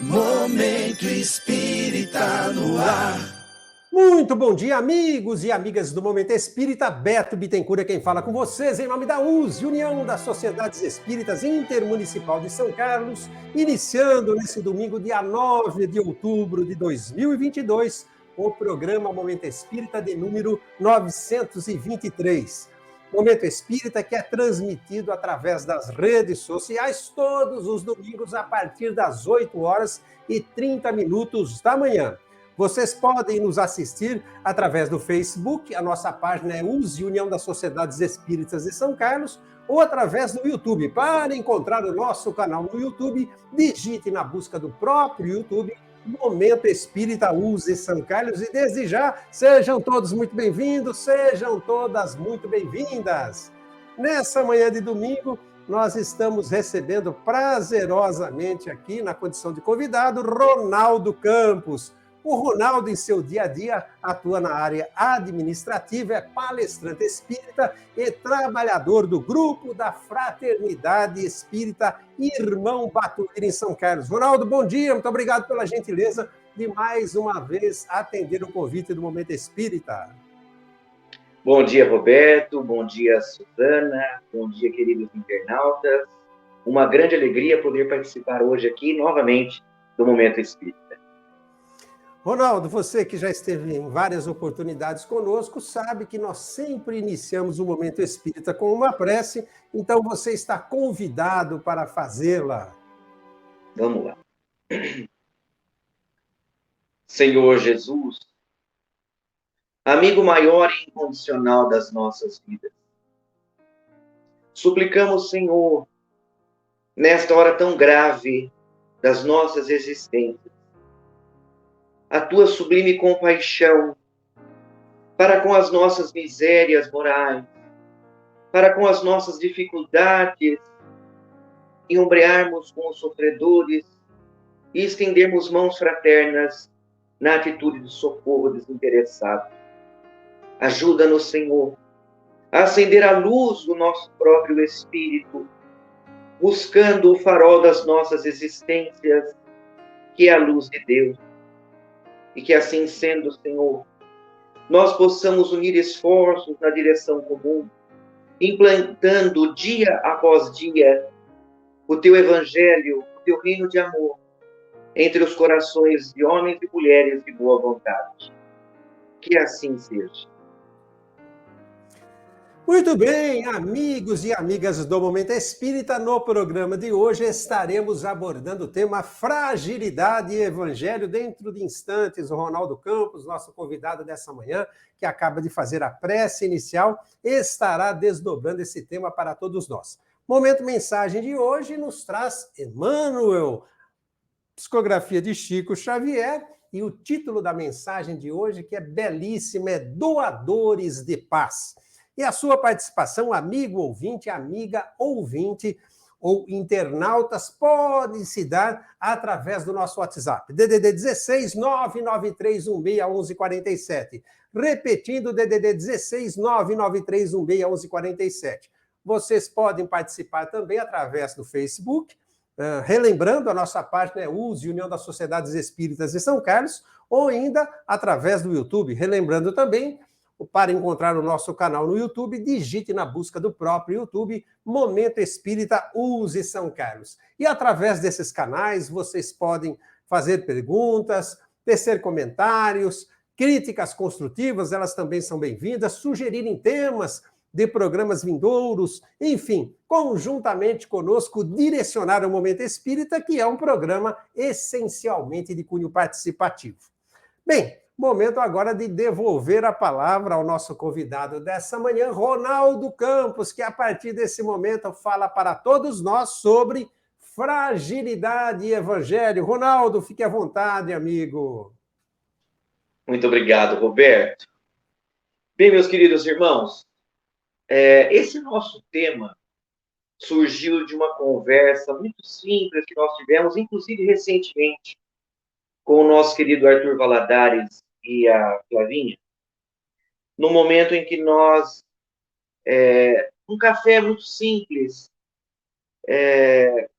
Momento Espírita no ar. Muito bom dia, amigos e amigas do Momento Espírita. Beto Bittencourt é quem fala com vocês em nome da USE, União das Sociedades Espíritas Intermunicipal de São Carlos, iniciando nesse domingo, dia 9 de outubro de 2022, o programa Momento Espírita de número 923. Momento Espírita que é transmitido através das redes sociais todos os domingos a partir das 8h30 da manhã. Vocês podem nos assistir através do Facebook, a nossa página é USE, União das Sociedades Espíritas de São Carlos, ou através do YouTube. Para encontrar o nosso canal no YouTube, digite na busca do próprio YouTube Momento Espírita USE São Carlos, e desde já, sejam todos muito bem-vindos, sejam todas muito bem-vindas. Nessa manhã de domingo, nós estamos recebendo prazerosamente aqui, na condição de convidado, Ronaldo Campos. O Ronaldo, em seu dia a dia, atua na área administrativa, é palestrante espírita e trabalhador do grupo da Fraternidade Espírita Irmão Batuíra, em São Carlos. Ronaldo, bom dia, muito obrigado pela gentileza de mais uma vez atender o convite do Momento Espírita. Bom dia, Roberto, bom dia, Suzana, bom dia, queridos internautas. Uma grande alegria poder participar hoje aqui novamente do Momento Espírita. Ronaldo, você que já esteve em várias oportunidades conosco, sabe que nós sempre iniciamos o Momento Espírita com uma prece, então você está convidado para fazê-la. Vamos lá. Senhor Jesus, amigo maior e incondicional das nossas vidas, suplicamos, Senhor, nesta hora tão grave das nossas existências, a tua sublime compaixão para com as nossas misérias morais, para com as nossas dificuldades, e ombrearmos com os sofredores e estendermos mãos fraternas na atitude de socorro desinteressado. Ajuda-nos, Senhor, a acender a luz do nosso próprio espírito, buscando o farol das nossas existências, que é a luz de Deus. E que assim sendo, Senhor, nós possamos unir esforços na direção comum, implantando dia após dia o teu evangelho, o teu reino de amor, entre os corações de homens e mulheres de boa vontade. Que assim seja. Muito bem, amigos e amigas do Momento Espírita, no programa de hoje estaremos abordando o tema fragilidade e evangelho. Dentro de instantes, o Ronaldo Campos, nosso convidado dessa manhã, que acaba de fazer a prece inicial, estará desdobrando esse tema para todos nós. Momento Mensagem de hoje nos traz Emmanuel, psicografia de Chico Xavier, e o título da mensagem de hoje, que é belíssima, é Doadores de Paz. E a sua participação, amigo ouvinte, amiga ouvinte ou internautas, pode se dar através do nosso WhatsApp. DDD 16 993161147. Repetindo, DDD 16 993161147. Vocês podem participar também através do Facebook, relembrando, a nossa página é USE, União das Sociedades Espíritas de São Carlos, ou ainda através do YouTube. Relembrando também, para encontrar o nosso canal no YouTube, digite na busca do próprio YouTube Momento Espírita USE São Carlos. E através desses canais, vocês podem fazer perguntas, tecer comentários, críticas construtivas, elas também são bem-vindas, sugerirem temas de programas vindouros, enfim, conjuntamente conosco, direcionar o Momento Espírita, que é um programa essencialmente de cunho participativo. Bem, momento agora de devolver a palavra ao nosso convidado dessa manhã, Ronaldo Campos, que a partir desse momento fala para todos nós sobre fragilidade e evangelho. Ronaldo, fique à vontade, amigo. Muito obrigado, Roberto. Bem, meus queridos irmãos, esse nosso tema surgiu de uma conversa muito simples que nós tivemos, inclusive recentemente, com o nosso querido Arthur Valadares e a Flavinha, no momento em que nós, um café muito simples,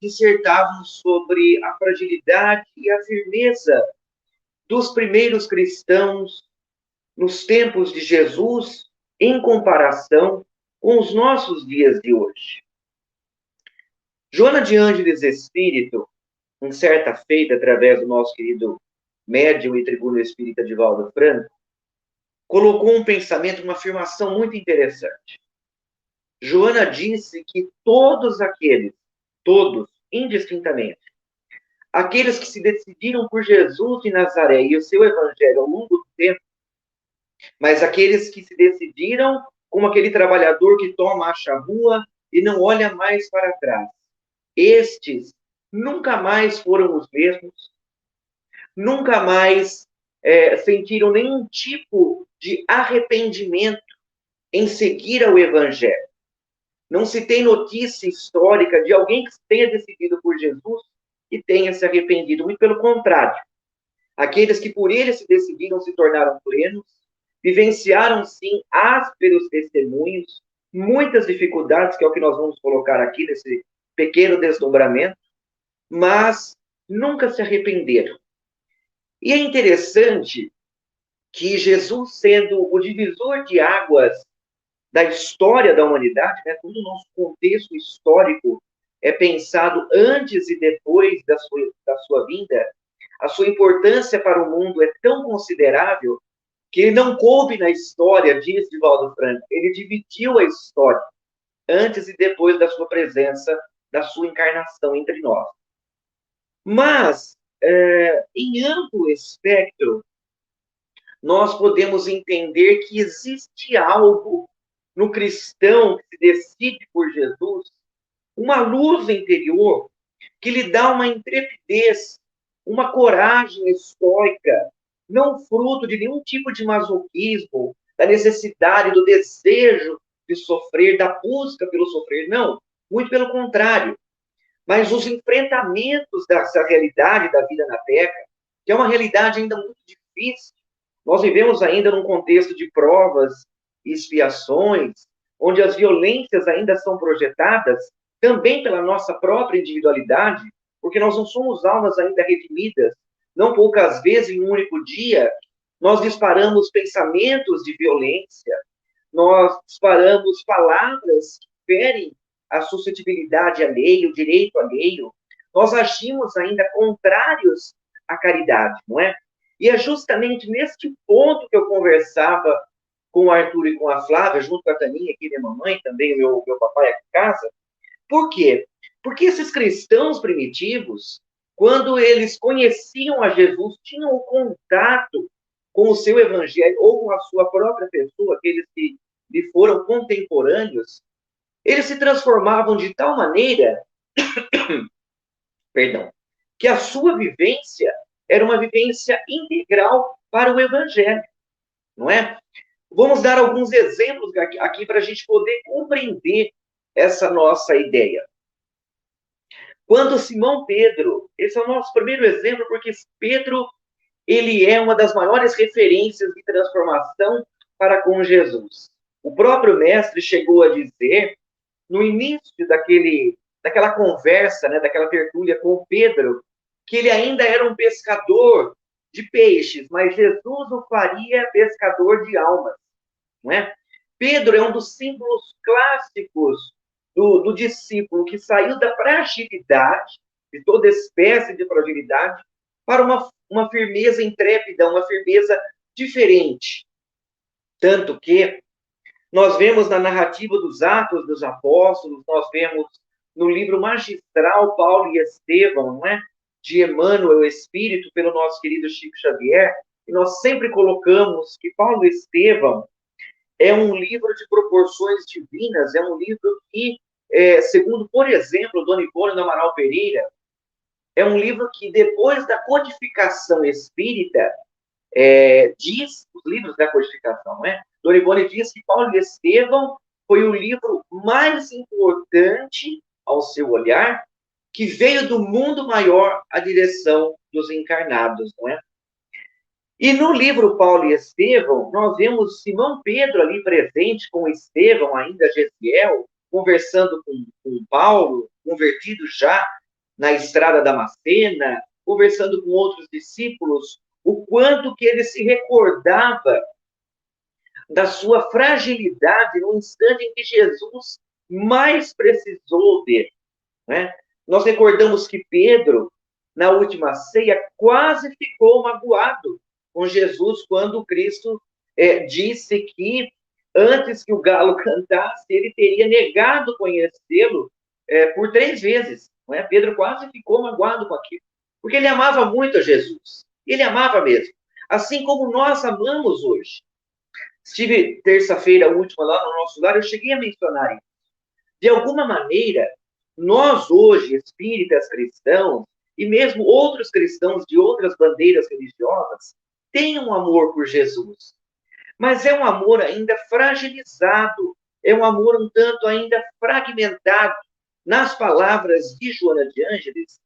dissertavam sobre a fragilidade e a firmeza dos primeiros cristãos nos tempos de Jesus, em comparação com os nossos dias de hoje. Joana de Ângeles Espírito, em certa feita, através do nosso querido médium e tribuno espírita Divaldo Franco, colocou um pensamento, uma afirmação muito interessante. Joana disse que todos, indistintamente, aqueles que se decidiram por Jesus de Nazaré e o seu evangelho ao longo do tempo, mas aqueles que se decidiram como aquele trabalhador que toma a charrua e não olha mais para trás, estes nunca mais foram os mesmos, nunca mais sentiram nenhum tipo de arrependimento em seguir ao evangelho. Não se tem notícia histórica de alguém que tenha decidido por Jesus e tenha se arrependido. Muito pelo contrário. Aqueles que por ele se decidiram se tornaram plenos, vivenciaram, sim, ásperos testemunhos, muitas dificuldades, que é o que nós vamos colocar aqui nesse pequeno desdobramento, mas nunca se arrependeram. E é interessante que Jesus, sendo o divisor de águas da história da humanidade, né, todo o nosso contexto histórico é pensado antes e depois da sua vinda, a sua importância para o mundo é tão considerável que ele não coube na história, diz Divaldo Franco, ele dividiu a história antes e depois da sua presença, da sua encarnação entre nós. Mas, em amplo espectro, nós podemos entender que existe algo no cristão que se decide por Jesus, uma luz interior que lhe dá uma intrepidez, uma coragem estoica, não fruto de nenhum tipo de masoquismo, da necessidade, do desejo de sofrer, da busca pelo sofrer, não, muito pelo contrário. Mas os enfrentamentos dessa realidade da vida na Terra, que é uma realidade ainda muito difícil, nós vivemos ainda num contexto de provas e expiações, onde as violências ainda são projetadas, também pela nossa própria individualidade, porque nós não somos almas ainda redimidas. Não poucas vezes, em um único dia, nós disparamos pensamentos de violência, nós disparamos palavras que ferem a suscetibilidade alheia, o direito alheio. Nós agimos ainda contrários à caridade, não é? E é justamente neste ponto que eu conversava com o Arthur e com a Flávia, junto com a Taninha aqui, minha mamãe, também o meu papai aqui em casa. Por quê? Porque esses cristãos primitivos, quando eles conheciam a Jesus, tinham o contato com o seu evangelho ou com a sua própria pessoa, aqueles que lhe foram contemporâneos, eles se transformavam de tal maneira, perdão, que a sua vivência era uma vivência integral para o evangelho, não é? Vamos dar alguns exemplos aqui para a gente poder compreender essa nossa ideia. Quando Simão Pedro, esse é o nosso primeiro exemplo, porque Pedro, ele é uma das maiores referências de transformação para com Jesus. O próprio mestre chegou a dizer, no início daquela conversa, né, daquela tertúlia com Pedro, que ele ainda era um pescador de peixes, mas Jesus o faria pescador de almas, não é? Pedro é um dos símbolos clássicos do discípulo que saiu da fragilidade, de toda espécie de fragilidade, para uma firmeza intrépida, uma firmeza diferente. Tanto que nós vemos na narrativa dos Atos dos Apóstolos, nós vemos no livro magistral Paulo e Estevão, não é? De Emmanuel Espírito, pelo nosso querido Chico Xavier, e nós sempre colocamos que Paulo e Estevão é um livro de proporções divinas, é um livro que, segundo, por exemplo, Dona Ivone do Amaral Pereira, é um livro que, depois da codificação espírita, diz, os livros da codificação, né? Dona Ivone diz que Paulo e Estevão foi o livro mais importante, ao seu olhar, que veio do mundo maior à direção dos encarnados, não é? E no livro Paulo e Estevão, nós vemos Simão Pedro ali presente com Estevão, ainda Gesiel, conversando com Paulo, convertido já na estrada da Damascena, conversando com outros discípulos, o quanto que ele se recordava da sua fragilidade no instante em que Jesus mais precisou dele, né? Nós recordamos que Pedro, na última ceia, quase ficou magoado com Jesus quando Cristo disse que antes que o galo cantasse, ele teria negado conhecê-lo por 3 vezes. Não é? Pedro quase ficou magoado com aquilo, porque ele amava muito a Jesus. Ele amava mesmo. Assim como nós amamos hoje. Estive terça-feira última lá no nosso lar, eu cheguei a mencionar isso. De alguma maneira, nós hoje, espíritas cristãos, e mesmo outros cristãos de outras bandeiras religiosas, têm um amor por Jesus. Mas é um amor ainda fragilizado, é um amor um tanto ainda fragmentado. Nas palavras de Joana de Ângeles,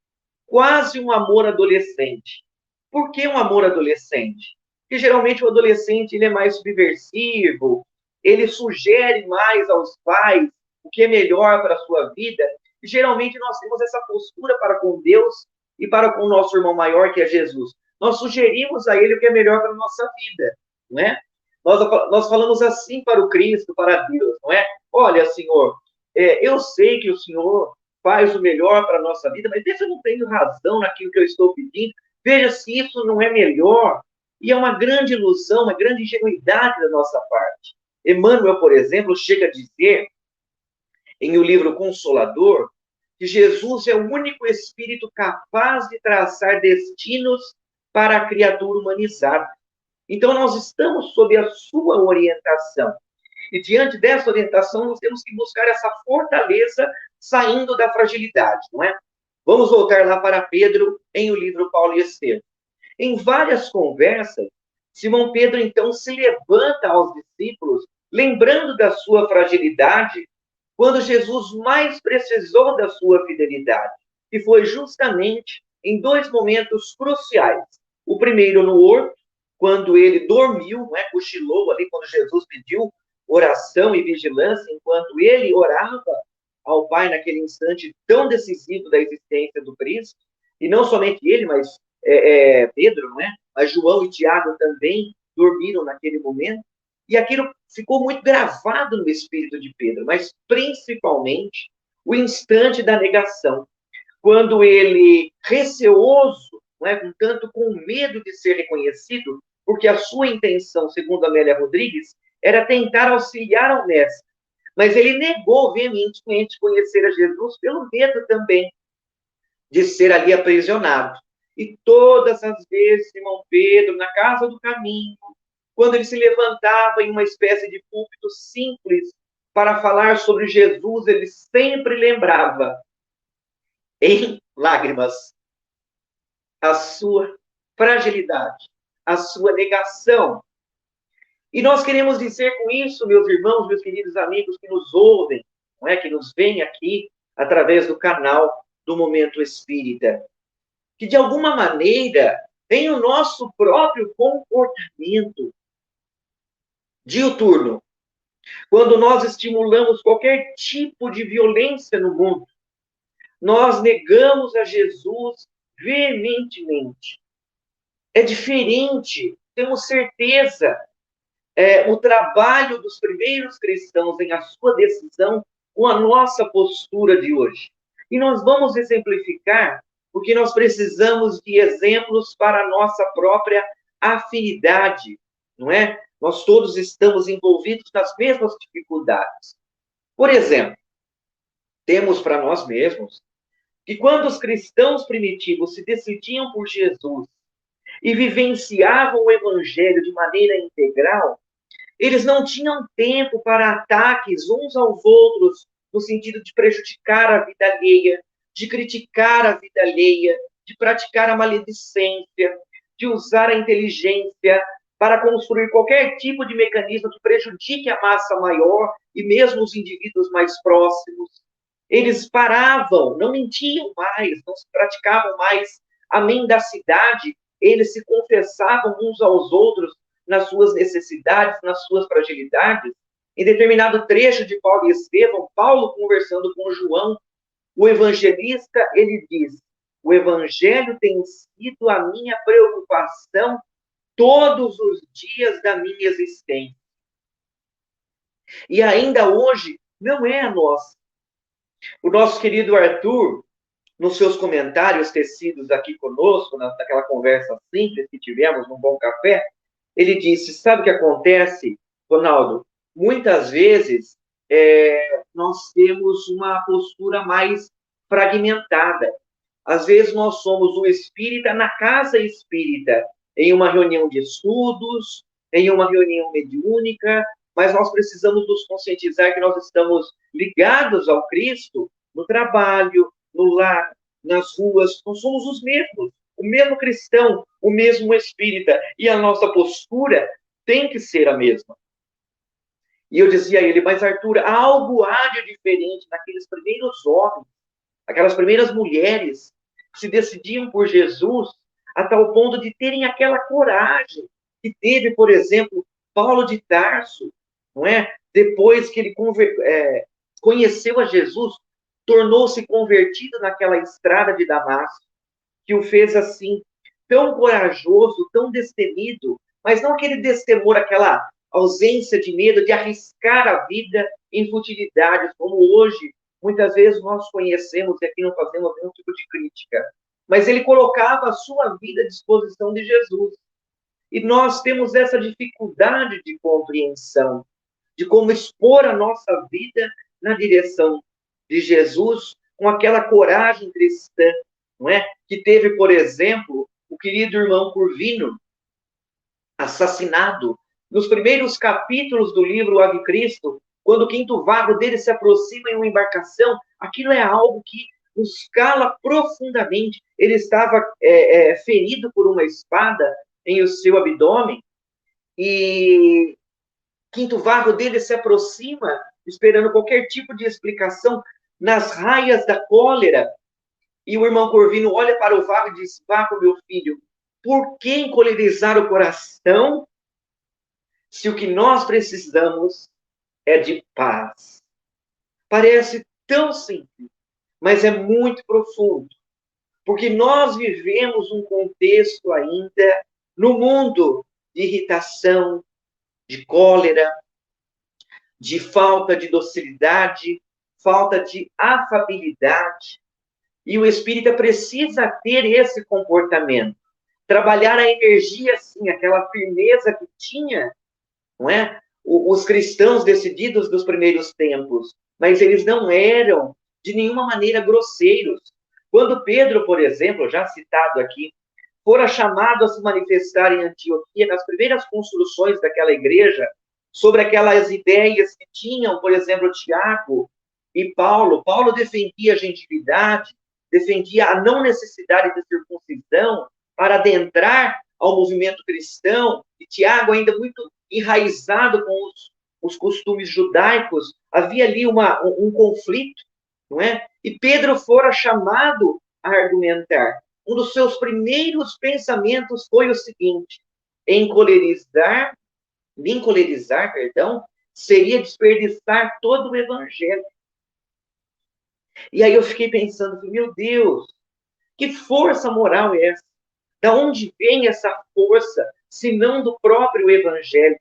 quase um amor adolescente. Por que um amor adolescente? Porque geralmente o adolescente ele é mais subversivo, ele sugere mais aos pais o que é melhor para a sua vida. E geralmente nós temos essa postura para com Deus e para com o nosso irmão maior, que é Jesus. Nós sugerimos a ele o que é melhor para a nossa vida, não é? Nós falamos assim para o Cristo, para Deus, não é? Olha, Senhor, eu sei que o Senhor faz o melhor para a nossa vida, mas se eu não tenho razão naquilo que eu estou pedindo, veja se isso não é melhor. E é uma grande ilusão, uma grande ingenuidade da nossa parte. Emmanuel, por exemplo, chega a dizer, em o livro Consolador, que Jesus é o único espírito capaz de traçar destinos para a criatura humanizada. Então, nós estamos sob a sua orientação. E diante dessa orientação, nós temos que buscar essa fortaleza saindo da fragilidade, não é? Vamos voltar lá para Pedro em o livro Paulo e Estevão. Em várias conversas, Simão Pedro, então, se levanta aos discípulos, lembrando da sua fragilidade, quando Jesus mais precisou da sua fidelidade. E foi justamente em 2 momentos cruciais. O primeiro no horto, quando ele dormiu, não é? Cochilou ali, quando Jesus pediu oração e vigilância, enquanto ele orava ao Pai naquele instante tão decisivo da existência do Cristo. E não somente ele, mas Pedro, não é? Mas João e Tiago também dormiram naquele momento. E aquilo ficou muito gravado no espírito de Pedro, mas principalmente o instante da negação, quando ele, receoso, não é? Tanto com medo de ser reconhecido, porque a sua intenção, segundo Amélia Rodrigues, era tentar auxiliar ao mestre. Mas ele negou veementemente conhecer a Jesus pelo medo também de ser ali aprisionado. E todas as vezes, Simão Pedro, na casa do caminho, quando ele se levantava em uma espécie de púlpito simples para falar sobre Jesus, ele sempre lembrava, em lágrimas, a sua fragilidade, a sua negação. E nós queremos dizer com isso, meus irmãos, meus queridos amigos que nos ouvem, não é? Que nos veem aqui através do canal do Momento Espírita, que de alguma maneira tem o nosso próprio comportamento diuturno. Quando nós estimulamos qualquer tipo de violência no mundo, nós negamos a Jesus veementemente. É diferente, temos certeza. O trabalho dos primeiros cristãos em a sua decisão com a nossa postura de hoje. E nós vamos exemplificar porque nós precisamos de exemplos para a nossa própria afinidade, não é? Nós todos estamos envolvidos nas mesmas dificuldades. Por exemplo, temos para nós mesmos que quando os cristãos primitivos se decidiam por Jesus e vivenciavam o evangelho de maneira integral, eles não tinham tempo para ataques uns aos outros, no sentido de prejudicar a vida alheia, de criticar a vida alheia, de praticar a maledicência, de usar a inteligência para construir qualquer tipo de mecanismo que prejudique a massa maior e mesmo os indivíduos mais próximos. Eles paravam, não mentiam mais, não se praticavam mais a mendicidade, eles se confessavam uns aos outros nas suas necessidades, nas suas fragilidades. Em determinado trecho de Paulo e Estevão, Paulo conversando com João, o evangelista, ele diz: o evangelho tem sido a minha preocupação todos os dias da minha existência. E ainda hoje, não é a nossa. O nosso querido Arthur, nos seus comentários tecidos aqui conosco, naquela conversa simples que tivemos num bom café, ele disse: sabe o que acontece, Ronaldo? Muitas vezes nós temos uma postura mais fragmentada. Às vezes nós somos o espírita na casa espírita, em uma reunião de estudos, em uma reunião mediúnica, mas nós precisamos nos conscientizar que nós estamos ligados ao Cristo no trabalho, no lar, nas ruas. Nós somos os mesmos, o mesmo cristão, o mesmo espírita, e a nossa postura tem que ser a mesma. E eu dizia a ele: mas Arthur, algo há de diferente naqueles primeiros homens, aquelas primeiras mulheres que se decidiam por Jesus a tal ponto de terem aquela coragem que teve, por exemplo, Paulo de Tarso, não é? Depois que ele conheceu a Jesus, tornou-se convertido naquela estrada de Damasco, que o fez assim, tão corajoso, tão destemido, mas não aquele destemor, aquela ausência de medo de arriscar a vida em futilidades, como hoje, muitas vezes nós conhecemos, e aqui não fazemos nenhum tipo de crítica, mas ele colocava a sua vida à disposição de Jesus. E nós temos essa dificuldade de compreensão, de como expor a nossa vida na direção de Jesus, com aquela coragem cristã, não é? Que teve, por exemplo, o querido irmão Curvino, assassinado nos primeiros capítulos do livro Ave Cristo, quando o quinto vago dele se aproxima em uma embarcação. Aquilo é algo que nos cala profundamente. Ele estava ferido por uma espada em o seu abdômen, e quinto vago dele se aproxima, esperando qualquer tipo de explicação, nas raias da cólera. E o irmão Corvino olha para o vago e diz: vago, meu filho, por que encolerizar o coração se o que nós precisamos é de paz? Parece tão simples, mas é muito profundo, porque nós vivemos um contexto ainda no mundo de irritação, de cólera, de falta de docilidade, falta de afabilidade. E o espírita precisa ter esse comportamento, trabalhar a energia, assim, aquela firmeza que tinha, não é? Os cristãos decididos dos primeiros tempos, mas eles não eram de nenhuma maneira grosseiros. Quando Pedro, por exemplo, já citado aqui, fora chamado a se manifestar em Antioquia, nas primeiras construções daquela igreja, sobre aquelas ideias que tinham, por exemplo, Tiago e Paulo. Paulo defendia a gentilidade, defendia a não necessidade de circuncisão para adentrar ao movimento cristão, e Tiago ainda muito enraizado com os costumes judaicos. Havia ali um conflito, não é? E Pedro fora chamado a argumentar. Um dos seus primeiros pensamentos foi o seguinte: me encolerizar, seria desperdiçar todo o evangelho. E aí eu fiquei pensando, meu Deus, que força moral é essa? Da onde vem essa força, se não do próprio evangelho?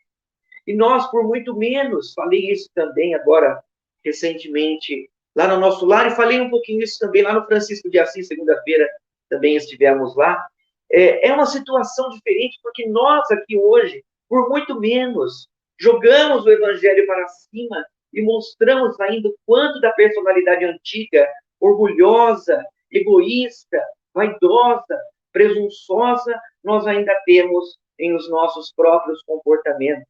E nós, por muito menos, falei isso também agora, recentemente, lá no nosso lar, e falei um pouquinho isso também lá no Francisco de Assis, segunda-feira, também estivemos lá. É uma situação diferente, porque nós aqui hoje, por muito menos, jogamos o evangelho para cima e mostramos ainda o quanto da personalidade antiga, orgulhosa, egoísta, vaidosa, presunçosa, nós ainda temos em os nossos próprios comportamentos.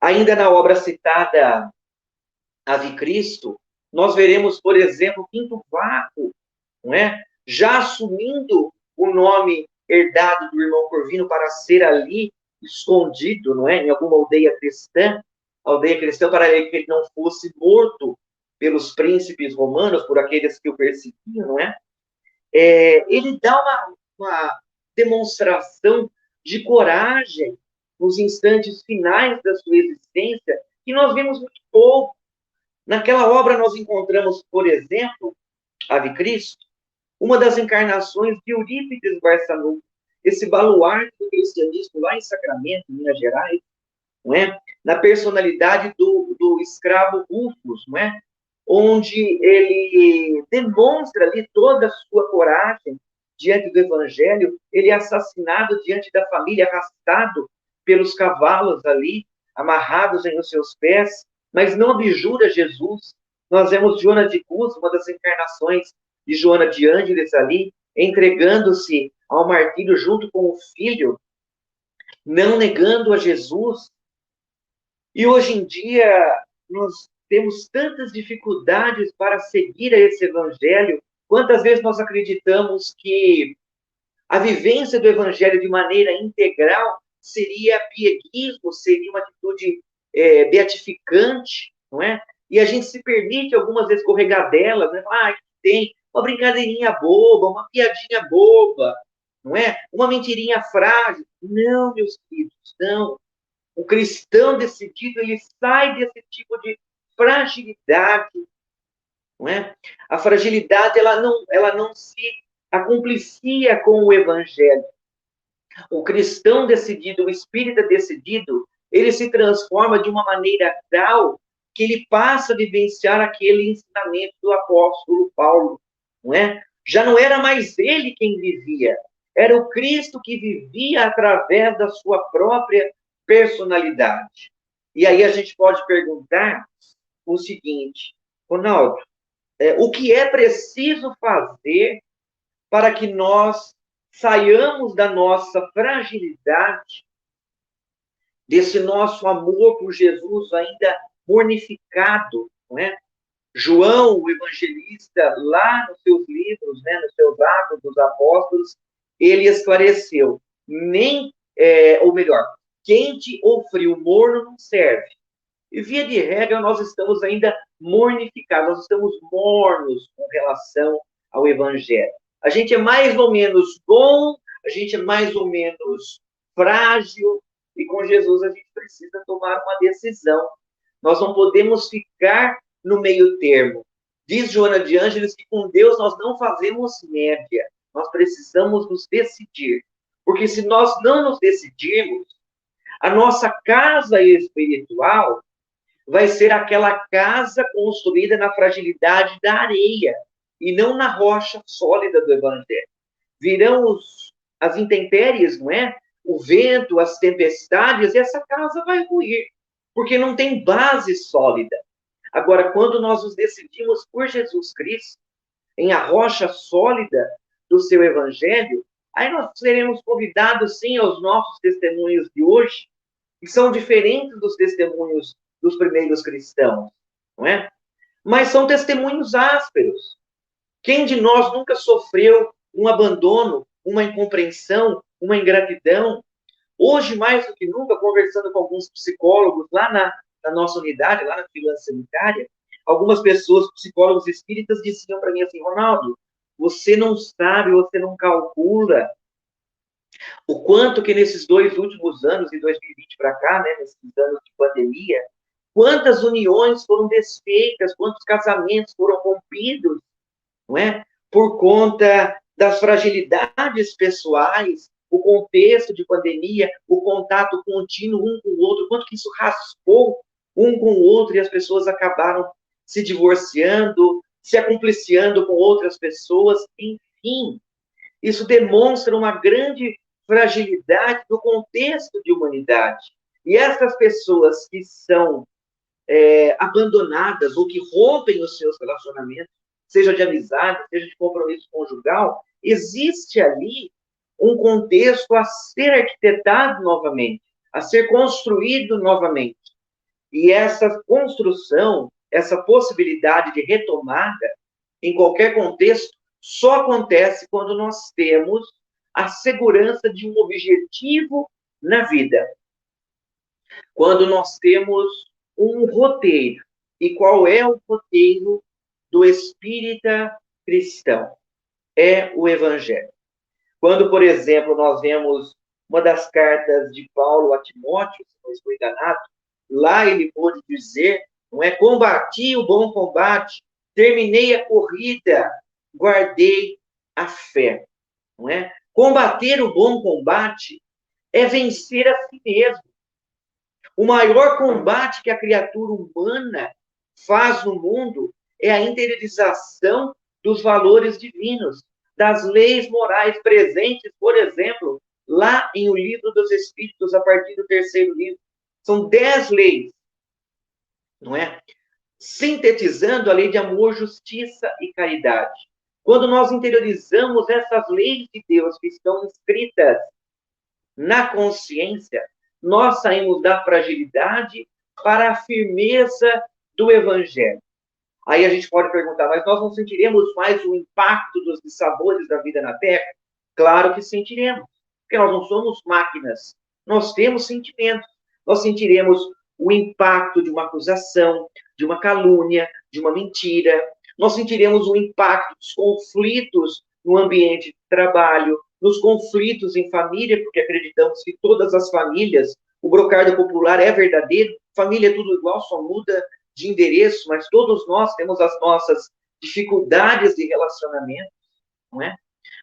Ainda na obra citada, Ave Cristo, nós veremos, por exemplo, o quinto vago, não é? Já assumindo o nome herdado do irmão Corvino para ser ali escondido, não é? Em alguma aldeia cristã para que ele não fosse morto pelos príncipes romanos, por aqueles que o perseguiam, não é? Ele dá uma demonstração de coragem nos instantes finais da sua existência, que nós vemos muito pouco. Naquela obra nós encontramos, por exemplo, Ave Cristo, uma das encarnações de Eurípides Barçanufo, esse baluarte do cristianismo lá em Sacramento, Minas Gerais, não é? Na personalidade do escravo Rufus, não é? Onde ele demonstra ali toda a sua coragem diante do evangelho, ele é assassinado diante da família, arrastado pelos cavalos ali, amarrados em os seus pés, mas não abjura Jesus. Nós vemos Joana de Cus, uma das encarnações de Joana de Ângeles ali, entregando-se ao martírio junto com o filho, não negando a Jesus. E hoje em dia, nós temos tantas dificuldades para seguir a esse evangelho. Quantas vezes nós acreditamos que a vivência do evangelho de maneira integral seria pieguismo, seria uma atitude beatificante, não é? E a gente se permite algumas escorregadelas, né? Ah, tem uma brincadeirinha boba, uma piadinha boba, não é? Uma mentirinha frágil. Não, meus queridos, não. O cristão decidido, ele sai desse tipo de fragilidade, não é? A fragilidade, ela não se acomplicia com o evangelho. O cristão decidido, o espírita decidido, ele se transforma de uma maneira tal que ele passa a vivenciar aquele ensinamento do apóstolo Paulo, não é? Já não era mais ele quem vivia, era o Cristo que vivia através da sua própria personalidade. E aí a gente pode perguntar o seguinte, Ronaldo, o que é preciso fazer para que nós saiamos da nossa fragilidade, desse nosso amor por Jesus ainda mornificado, não é? João, o evangelista, lá nos seus livros, né, nos seus Atos dos Apóstolos, ele esclareceu, ou melhor, quente ou frio, morno não serve. E via de regra, nós estamos ainda mornificados, nós estamos mornos com relação ao evangelho. A gente é mais ou menos bom, a gente é mais ou menos frágil, e com Jesus a gente precisa tomar uma decisão. Nós não podemos ficar no meio termo. Diz Joana de Ângeles que com Deus nós não fazemos média, nós precisamos nos decidir. Porque se nós não nos decidirmos, a nossa casa espiritual vai ser aquela casa construída na fragilidade da areia e não na rocha sólida do evangelho. Virão as intempéries, não é? O vento, as tempestades, e essa casa vai ruir, porque não tem base sólida. Agora, quando nós nos decidimos por Jesus Cristo, em a rocha sólida do seu evangelho, aí nós seremos convidados, sim, aos nossos testemunhos de hoje, que são diferentes dos testemunhos dos primeiros cristãos, não é? Mas são testemunhos ásperos. Quem de nós nunca sofreu um abandono, uma incompreensão, uma ingratidão? Hoje, mais do que nunca, conversando com alguns psicólogos lá na nossa unidade, lá na vigilância sanitária, algumas pessoas, psicólogos espíritas, diziam para mim assim, Ronaldo, você não sabe, você não calcula o quanto que nesses 2 últimos anos, de 2020 para cá, né, nesses anos de pandemia, quantas uniões foram desfeitas, quantos casamentos foram rompidos, não é? Por conta das fragilidades pessoais, o contexto de pandemia, o contato contínuo um com o outro, quanto que isso raspou um com o outro e as pessoas acabaram se divorciando, se acompliciando com outras pessoas, enfim. Isso demonstra uma grande fragilidade do contexto de humanidade. E essas pessoas que são abandonadas ou que rompem os seus relacionamentos, seja de amizade, seja de compromisso conjugal, existe ali um contexto a ser arquitetado novamente, a ser construído novamente. E essa construção, essa possibilidade de retomada, em qualquer contexto, só acontece quando nós temos a segurança de um objetivo na vida. Quando nós temos um roteiro. E qual é o roteiro do espírita cristão? É o Evangelho. Quando, por exemplo, nós vemos uma das cartas de Paulo a Timóteo, se não estou enganado, lá ele pôde dizer, não é? Combati o bom combate, terminei a corrida, guardei a fé, não é? Combater o bom combate é vencer a si mesmo. O maior combate que a criatura humana faz no mundo é a interiorização dos valores divinos, das leis morais presentes, por exemplo, lá em O Livro dos Espíritos, a partir do terceiro livro. São 10 leis, não é? Sintetizando a lei de amor, justiça e caridade. Quando nós interiorizamos essas leis de Deus que estão escritas na consciência, nós saímos da fragilidade para a firmeza do Evangelho. Aí a gente pode perguntar, mas nós não sentiremos mais o impacto dos dissabores da vida na Terra? Claro que sentiremos, porque nós não somos máquinas, nós temos sentimentos. Nós sentiremos o impacto de uma acusação, de uma calúnia, de uma mentira. Nós sentiremos o impacto dos conflitos no ambiente de trabalho, nos conflitos em família, porque acreditamos que todas as famílias, o brocardo popular é verdadeiro, família é tudo igual, só muda de endereço, mas todos nós temos as nossas dificuldades de relacionamento, não é?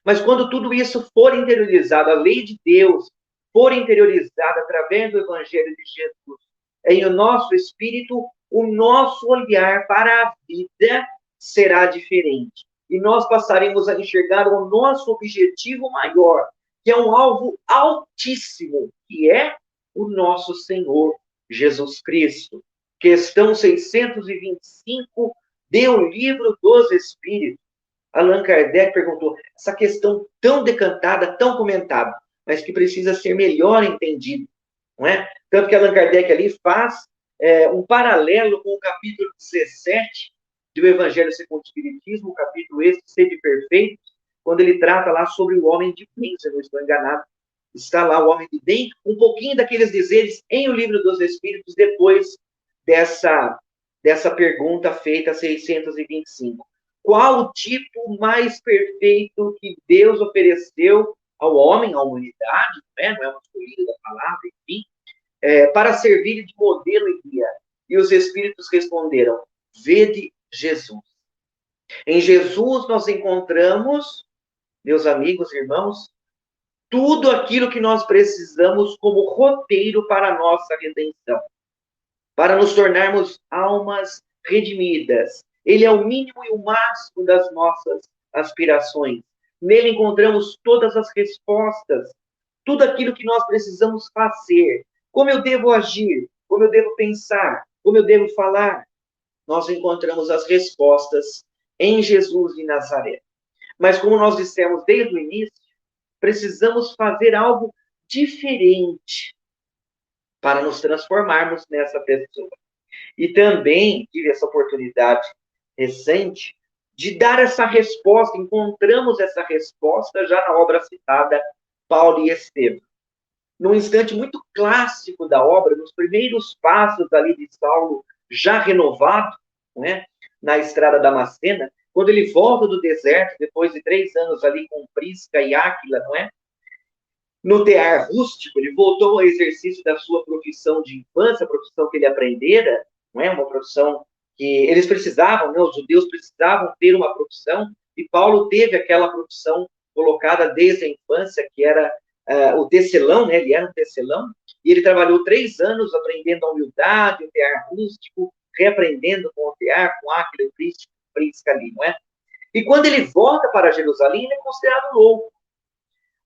Mas quando tudo isso for interiorizado, a lei de Deus for interiorizada através do Evangelho de Jesus, em o nosso espírito, o nosso olhar para a vida será diferente. E nós passaremos a enxergar o nosso objetivo maior, que é um alvo altíssimo, que é o nosso Senhor Jesus Cristo. Questão 625 do Livro dos Espíritos. Allan Kardec perguntou, essa questão tão decantada, tão comentada, mas que precisa ser melhor entendida, não é? Tanto que Allan Kardec ali faz um paralelo com o capítulo 17 do Evangelho segundo o Espiritismo, o capítulo esse, Sede Perfeito, quando ele trata lá sobre o homem de bem, se eu não estou enganado, está lá o homem de bem, um pouquinho daqueles dizeres em O Livro dos Espíritos, depois dessa pergunta feita 625. Qual o tipo mais perfeito que Deus ofereceu ao homem, à humanidade, não é masculino da palavra, enfim, para servir de modelo e guia? E os Espíritos responderam, vede Jesus. Em Jesus nós encontramos, meus amigos, irmãos, tudo aquilo que nós precisamos como roteiro para a nossa redenção, para nos tornarmos almas redimidas. Ele é o mínimo e o máximo das nossas aspirações. Nele encontramos todas as respostas, tudo aquilo que nós precisamos fazer. Como eu devo agir, como eu devo pensar, como eu devo falar. Nós encontramos as respostas em Jesus de Nazaré. Mas como nós dissemos desde o início, precisamos fazer algo diferente para nos transformarmos nessa pessoa. E também tive essa oportunidade recente de dar essa resposta, encontramos essa resposta já na obra citada, Paulo e Estevão. Num instante muito clássico da obra, nos primeiros passos ali de Saulo, já renovado, né, na estrada Damascena, quando ele volta do deserto, depois de 3 anos ali com Prisca e Áquila, não é? No tear rústico, ele voltou ao exercício da sua profissão de infância, a profissão que ele aprendera, não é? Uma profissão que eles precisavam, né? Os judeus precisavam ter uma profissão, e Paulo teve aquela profissão colocada desde a infância, que era o tecelão, né? Ele era um tecelão, e ele trabalhou 3 anos aprendendo a humildade, o tear rústico, reaprendendo com o tear, com Áquila e Prisca ali, não é? E quando ele volta para Jerusalém, ele é considerado louco.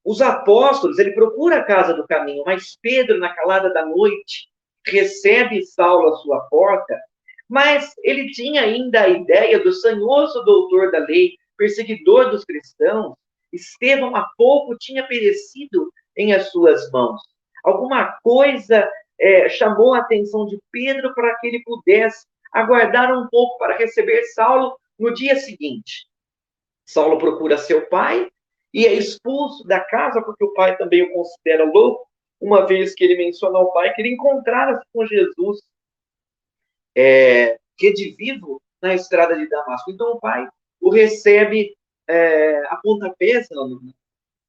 Os apóstolos, ele procura a casa do caminho, mas Pedro, na calada da noite, recebe Saulo à sua porta, mas ele tinha ainda a ideia do sanhoso doutor da lei, perseguidor dos cristãos. Estevão há pouco tinha perecido em as suas mãos. Alguma coisa chamou a atenção de Pedro para que ele pudesse aguardar um pouco para receber Saulo no dia seguinte. Saulo procura seu pai e é expulso da casa, porque o pai também o considera louco, uma vez que ele menciona ao pai que ele encontrara-se com Jesus redivivo na estrada de Damasco. Então o pai o recebe a pontapés, no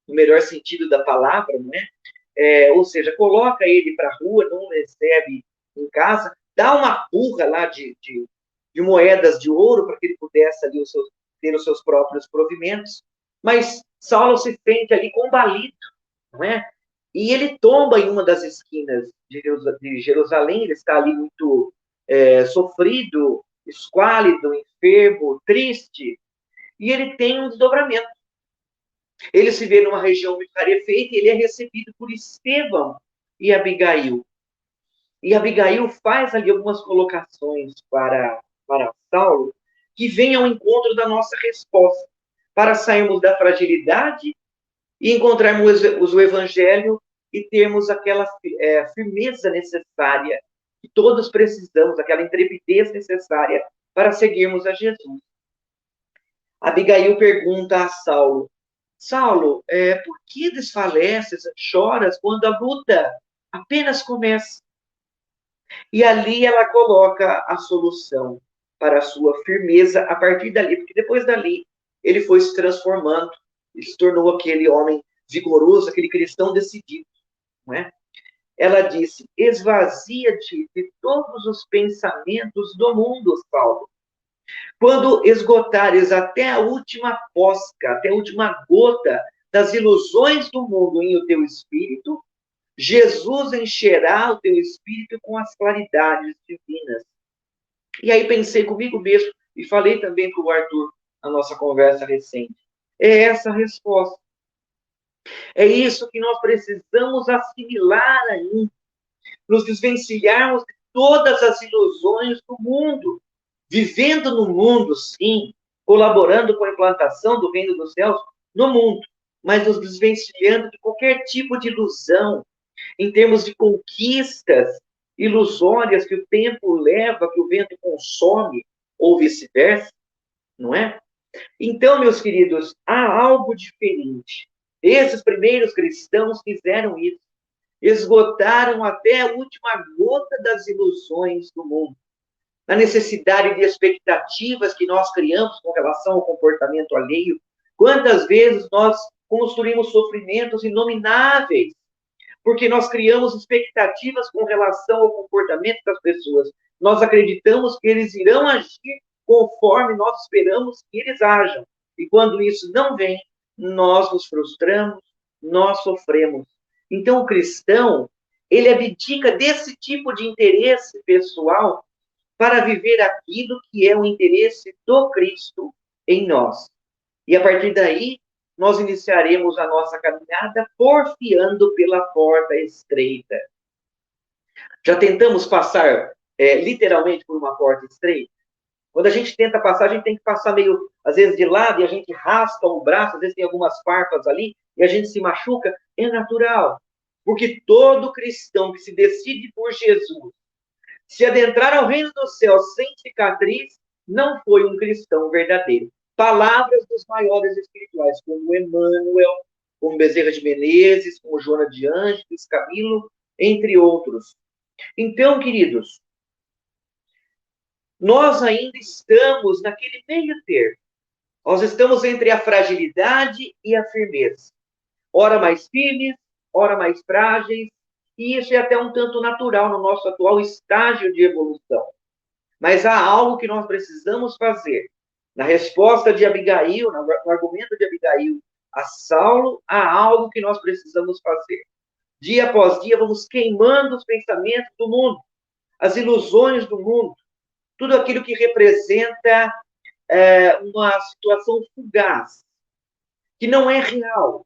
melhor sentido da palavra, não é? Ou seja, coloca ele para a rua, não recebe em casa, dá uma burra lá de moedas de ouro para que ele pudesse ali ter os seus próprios provimentos. Mas Saulo se sente ali combalido, não é? E ele tomba em uma das esquinas de Jerusalém, ele está ali muito sofrido, esquálido, enfermo, triste, e ele tem um desdobramento. Ele se vê numa região muito rarefeita e ele é recebido por Estevão e Abigail. E Abigail faz ali algumas colocações para Saulo que vêm ao encontro da nossa resposta, para sairmos da fragilidade e encontrarmos o Evangelho e termos aquela firmeza necessária que todos precisamos, aquela intrepidez necessária para seguirmos a Jesus. Abigail pergunta a Saulo, Saulo, por que desfaleces, choras quando a luta apenas começa? E ali ela coloca a solução para a sua firmeza a partir dali, porque depois dali ele foi se transformando, ele se tornou aquele homem vigoroso, aquele cristão decidido, não é? Ela disse, esvazia-te de todos os pensamentos do mundo, Saulo. Quando esgotares até a última posca, até a última gota das ilusões do mundo em o teu espírito, Jesus encherá o teu espírito com as claridades divinas. E aí pensei comigo mesmo, e falei também para o Arthur, na nossa conversa recente. É essa a resposta. É isso que nós precisamos assimilar ainda. Nos desvencilharmos de todas as ilusões do mundo. Vivendo no mundo, sim, colaborando com a implantação do reino dos céus no mundo, mas nos desvencilhando de qualquer tipo de ilusão, em termos de conquistas ilusórias que o tempo leva, que o vento consome, ou vice-versa, não é? Então, meus queridos, há algo diferente. Esses primeiros cristãos fizeram isso. Esgotaram até a última gota das ilusões do mundo. Na necessidade de expectativas que nós criamos com relação ao comportamento alheio. Quantas vezes nós construímos sofrimentos inomináveis, porque nós criamos expectativas com relação ao comportamento das pessoas. Nós acreditamos que eles irão agir conforme nós esperamos que eles ajam. E quando isso não vem, nós nos frustramos, nós sofremos. Então, o cristão, ele abdica desse tipo de interesse pessoal para viver aquilo que é o interesse do Cristo em nós. E a partir daí, nós iniciaremos a nossa caminhada porfiando pela porta estreita. Já tentamos passar literalmente por uma porta estreita? Quando a gente tenta passar, a gente tem que passar meio, às vezes, de lado, e a gente raspa o braço, às vezes tem algumas farpas ali, e a gente se machuca. É natural. Porque todo cristão que se decide por Jesus, se adentrar ao reino do céu sem cicatriz, não foi um cristão verdadeiro. Palavras dos maiores espirituais, como Emmanuel, como Bezerra de Menezes, como Joana de Ângeles, Camilo, entre outros. Então, queridos, nós ainda estamos naquele meio termo. Nós estamos entre a fragilidade e a firmeza. Ora mais firmes, ora mais frágeis, e isso é até um tanto natural no nosso atual estágio de evolução. Mas há algo que nós precisamos fazer. Na resposta de Abigail, no argumento de Abigail a Saulo, há algo que nós precisamos fazer. Dia após dia, vamos queimando os pensamentos do mundo, as ilusões do mundo, tudo aquilo que representa uma situação fugaz, que não é real,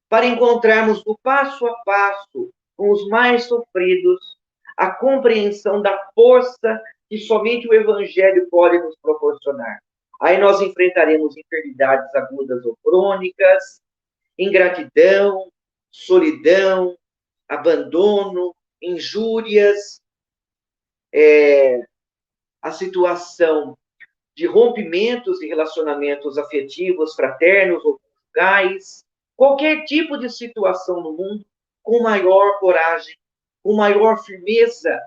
para encontrarmos no passo a passo, com os mais sofridos, a compreensão da força que somente o Evangelho pode nos proporcionar. Aí nós enfrentaremos enfermidades agudas ou crônicas, ingratidão, solidão, abandono, injúrias, a situação de rompimentos de relacionamentos afetivos, fraternos ou conjugais, qualquer tipo de situação no mundo, com maior coragem, com maior firmeza,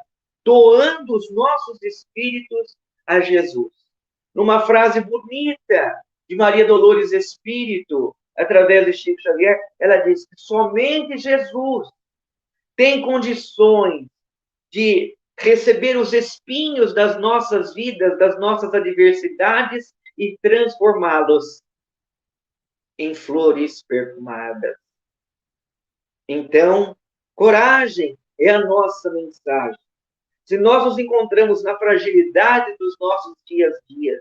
doando os nossos espíritos a Jesus. Numa frase bonita de Maria Dolores Espírito, através de Chico Xavier, ela diz que somente Jesus tem condições de receber os espinhos das nossas vidas, das nossas adversidades e transformá-los em flores perfumadas. Então, coragem é a nossa mensagem. Se nós nos encontramos na fragilidade dos nossos dia a dia,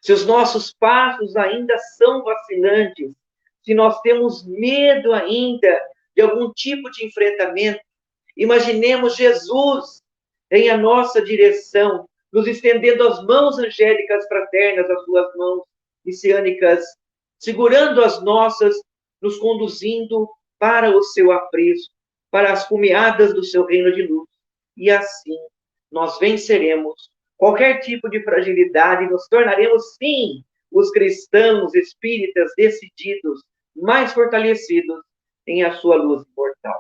se os nossos passos ainda são vacilantes, se nós temos medo ainda de algum tipo de enfrentamento, imaginemos Jesus em a nossa direção, nos estendendo as mãos angélicas fraternas, as suas mãos messiânicas, segurando as nossas, nos conduzindo para o seu apreço, para as cumeadas do seu reino de luz. E assim nós venceremos qualquer tipo de fragilidade e nos tornaremos, sim, os cristãos espíritas decididos, mais fortalecidos em a sua luz imortal.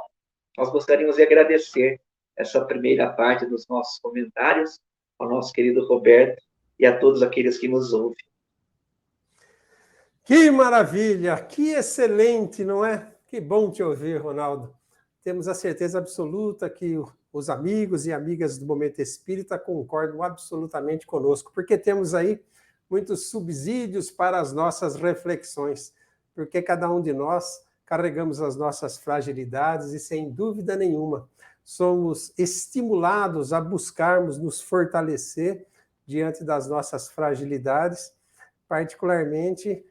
Nós gostaríamos de agradecer essa primeira parte dos nossos comentários ao nosso querido Roberto e a todos aqueles que nos ouvem. Que maravilha, que excelente, não é? Que bom te ouvir, Ronaldo. Temos a certeza absoluta que os amigos e amigas do Momento Espírita concordam absolutamente conosco, porque temos aí muitos subsídios para as nossas reflexões, porque cada um de nós carregamos as nossas fragilidades e, sem dúvida nenhuma, somos estimulados a buscarmos nos fortalecer diante das nossas fragilidades, particularmente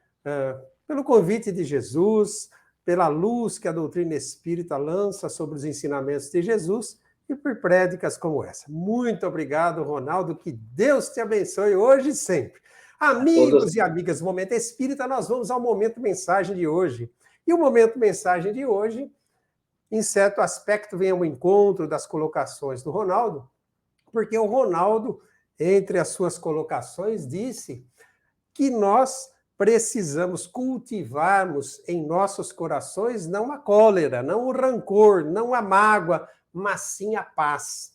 pelo convite de Jesus, pela luz que a doutrina espírita lança sobre os ensinamentos de Jesus e por prédicas como essa. Muito obrigado, Ronaldo, que Deus te abençoe hoje e sempre. Amigos e amigas do Momento Espírita, nós vamos ao Momento Mensagem de hoje. E o Momento Mensagem de hoje, em certo aspecto, vem ao encontro das colocações do Ronaldo, porque o Ronaldo, entre as suas colocações, disse que nós precisamos cultivarmos em nossos corações não a cólera, não o rancor, não a mágoa, mas sim a paz.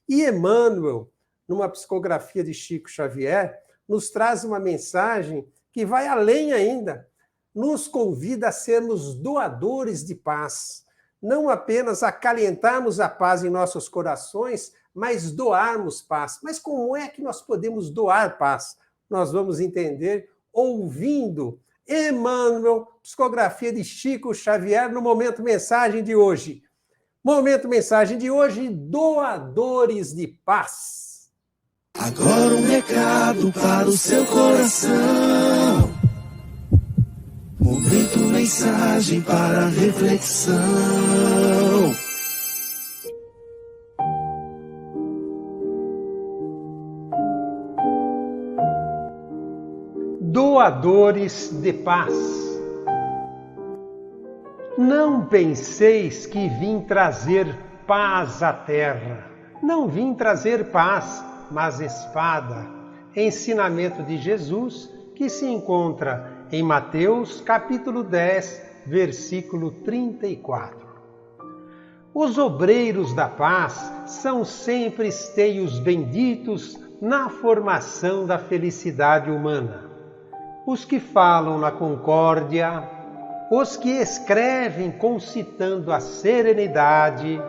E Emmanuel, numa psicografia de Chico Xavier, nos traz uma mensagem que vai além ainda, nos convida a sermos doadores de paz, não apenas acalentarmos a paz em nossos corações, mas doarmos paz. Mas como é que nós podemos doar paz? Nós vamos entender ouvindo Emmanuel, psicografia de Chico Xavier, no Momento Mensagem de hoje. Momento Mensagem de hoje, doadores de paz. Agora um recado para o seu coração. Momento Mensagem para reflexão. Doadores de paz. Não penseis que vim trazer paz à terra. Não vim trazer paz, mas espada. Ensinamento de Jesus que se encontra em Mateus, capítulo 10, versículo 34. Os obreiros da paz são sempre esteios benditos na formação da felicidade humana. Os que falam na concórdia, os que escrevem concitando a serenidade,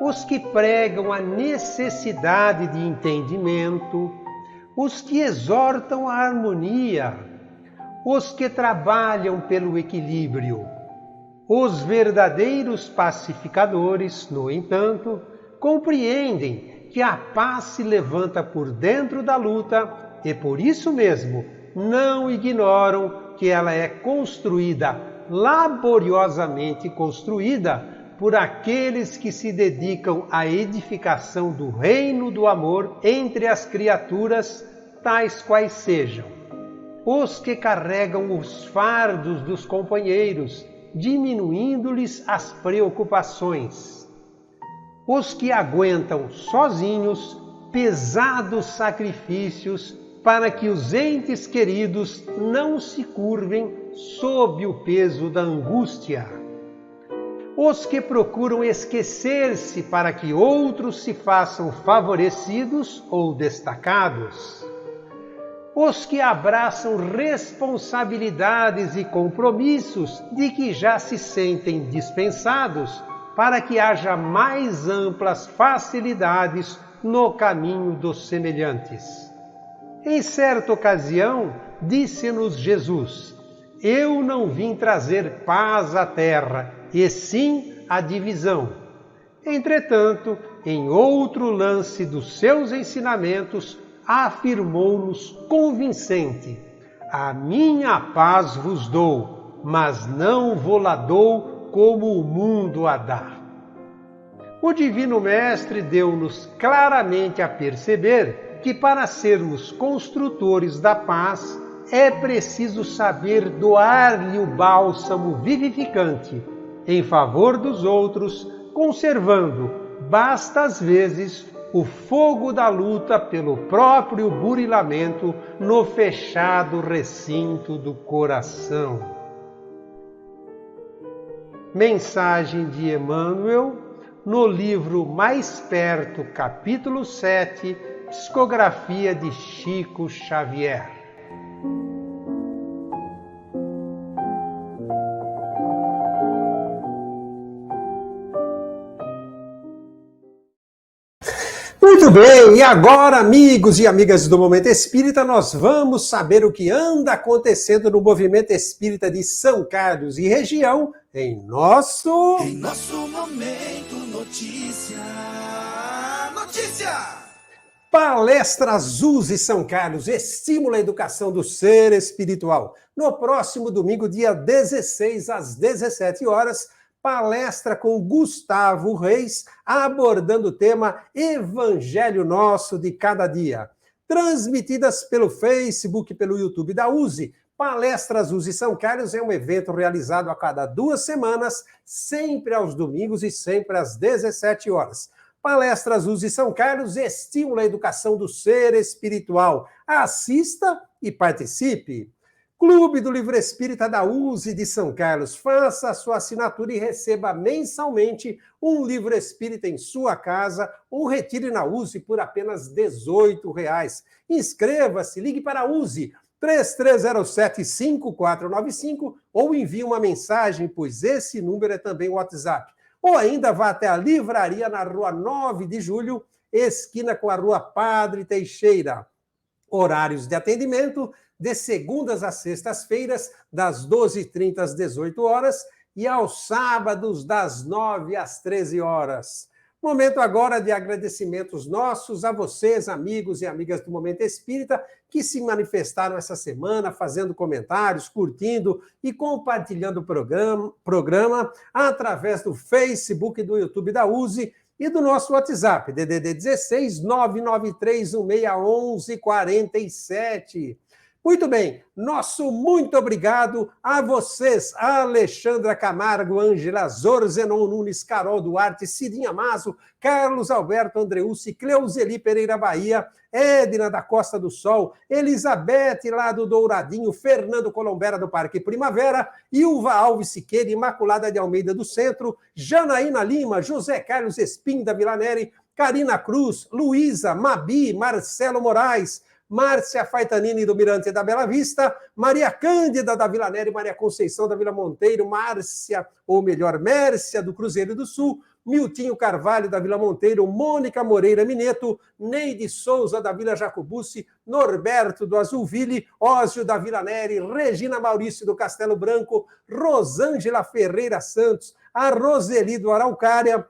os que pregam a necessidade de entendimento, os que exortam a harmonia, os que trabalham pelo equilíbrio. Os verdadeiros pacificadores, no entanto, compreendem que a paz se levanta por dentro da luta e, por isso mesmo, não ignoram que ela é construída, laboriosamente construída, por aqueles que se dedicam à edificação do reino do amor entre as criaturas, tais quais sejam os que carregam os fardos dos companheiros, diminuindo-lhes as preocupações, os que aguentam sozinhos pesados sacrifícios para que os entes queridos não se curvem sob o peso da angústia, os que procuram esquecer-se para que outros se façam favorecidos ou destacados, os que abraçam responsabilidades e compromissos de que já se sentem dispensados, para que haja mais amplas facilidades no caminho dos semelhantes. Em certa ocasião, disse-nos Jesus: Eu não vim trazer paz à terra, e sim a divisão. Entretanto, em outro lance dos seus ensinamentos, afirmou-nos convincente: A minha paz vos dou, mas não vô-la dou como o mundo a dá. O Divino Mestre deu-nos claramente a perceber que para sermos construtores da paz é preciso saber doar-lhe o bálsamo vivificante em favor dos outros, conservando, basta às vezes, o fogo da luta pelo próprio burilamento no fechado recinto do coração. Mensagem de Emmanuel, no livro Mais Perto, capítulo 7, psicografia de Chico Xavier. Muito bem, e agora, amigos e amigas do Momento Espírita, nós vamos saber o que anda acontecendo no Movimento Espírita de São Carlos e região em nosso Momento Notícia. Palestras USE São Carlos, estimula a educação do ser espiritual. No próximo domingo, dia 16, às 17 horas, palestra com Gustavo Reis, abordando o tema Evangelho Nosso de Cada Dia. Transmitidas pelo Facebook e pelo YouTube da USE, Palestras USE São Carlos é um evento realizado a cada 2 semanas, sempre aos domingos e sempre às 17 horas. Palestras USE São Carlos estimula a educação do ser espiritual. Assista e participe. Clube do Livro Espírita da USE de São Carlos. Faça a sua assinatura e receba mensalmente um livro espírita em sua casa ou retire na USE por apenas R$ 18. Inscreva-se, ligue para a USE 3307-5495 ou envie uma mensagem, pois esse número é também o WhatsApp. Ou ainda vá até a livraria na Rua 9 de Julho, esquina com a Rua Padre Teixeira. Horários de atendimento de segundas a sextas-feiras, das 12h30 às 18 horas e aos sábados, das 9 às 13 horas. Momento agora de agradecimentos nossos a vocês, amigos e amigas do Momento Espírita, que se manifestaram essa semana, fazendo comentários, curtindo e compartilhando o programa através do Facebook e do YouTube da USE e do nosso WhatsApp, DDD 16 993 16 1147. Muito bem, nosso muito obrigado a vocês, a Alexandra Camargo, Ângela Zorzenon Nunes, Carol Duarte, Cidinha Mazo, Carlos Alberto Andreucci, Cleuzeli Pereira Bahia, Edna da Costa do Sol, Elizabeth lá do Douradinho, Fernando Colombera do Parque Primavera, Ilva Alves Siqueira, Imaculada de Almeida do Centro, Janaína Lima, José Carlos Espim da Vila Neri, Karina Cruz, Luísa, Mabi, Marcelo Moraes, Márcia Faitanini do Mirante da Bela Vista, Maria Cândida da Vila Neri, Maria Conceição da Vila Monteiro, Márcia, ou melhor, Mércia do Cruzeiro do Sul, Miltinho Carvalho da Vila Monteiro, Mônica Moreira Mineto, Neide Souza da Vila Jacobucci, Norberto do Azulville, Ósio da Vila Neri, Regina Maurício do Castelo Branco, Rosângela Ferreira Santos, a Roseli do Araucária,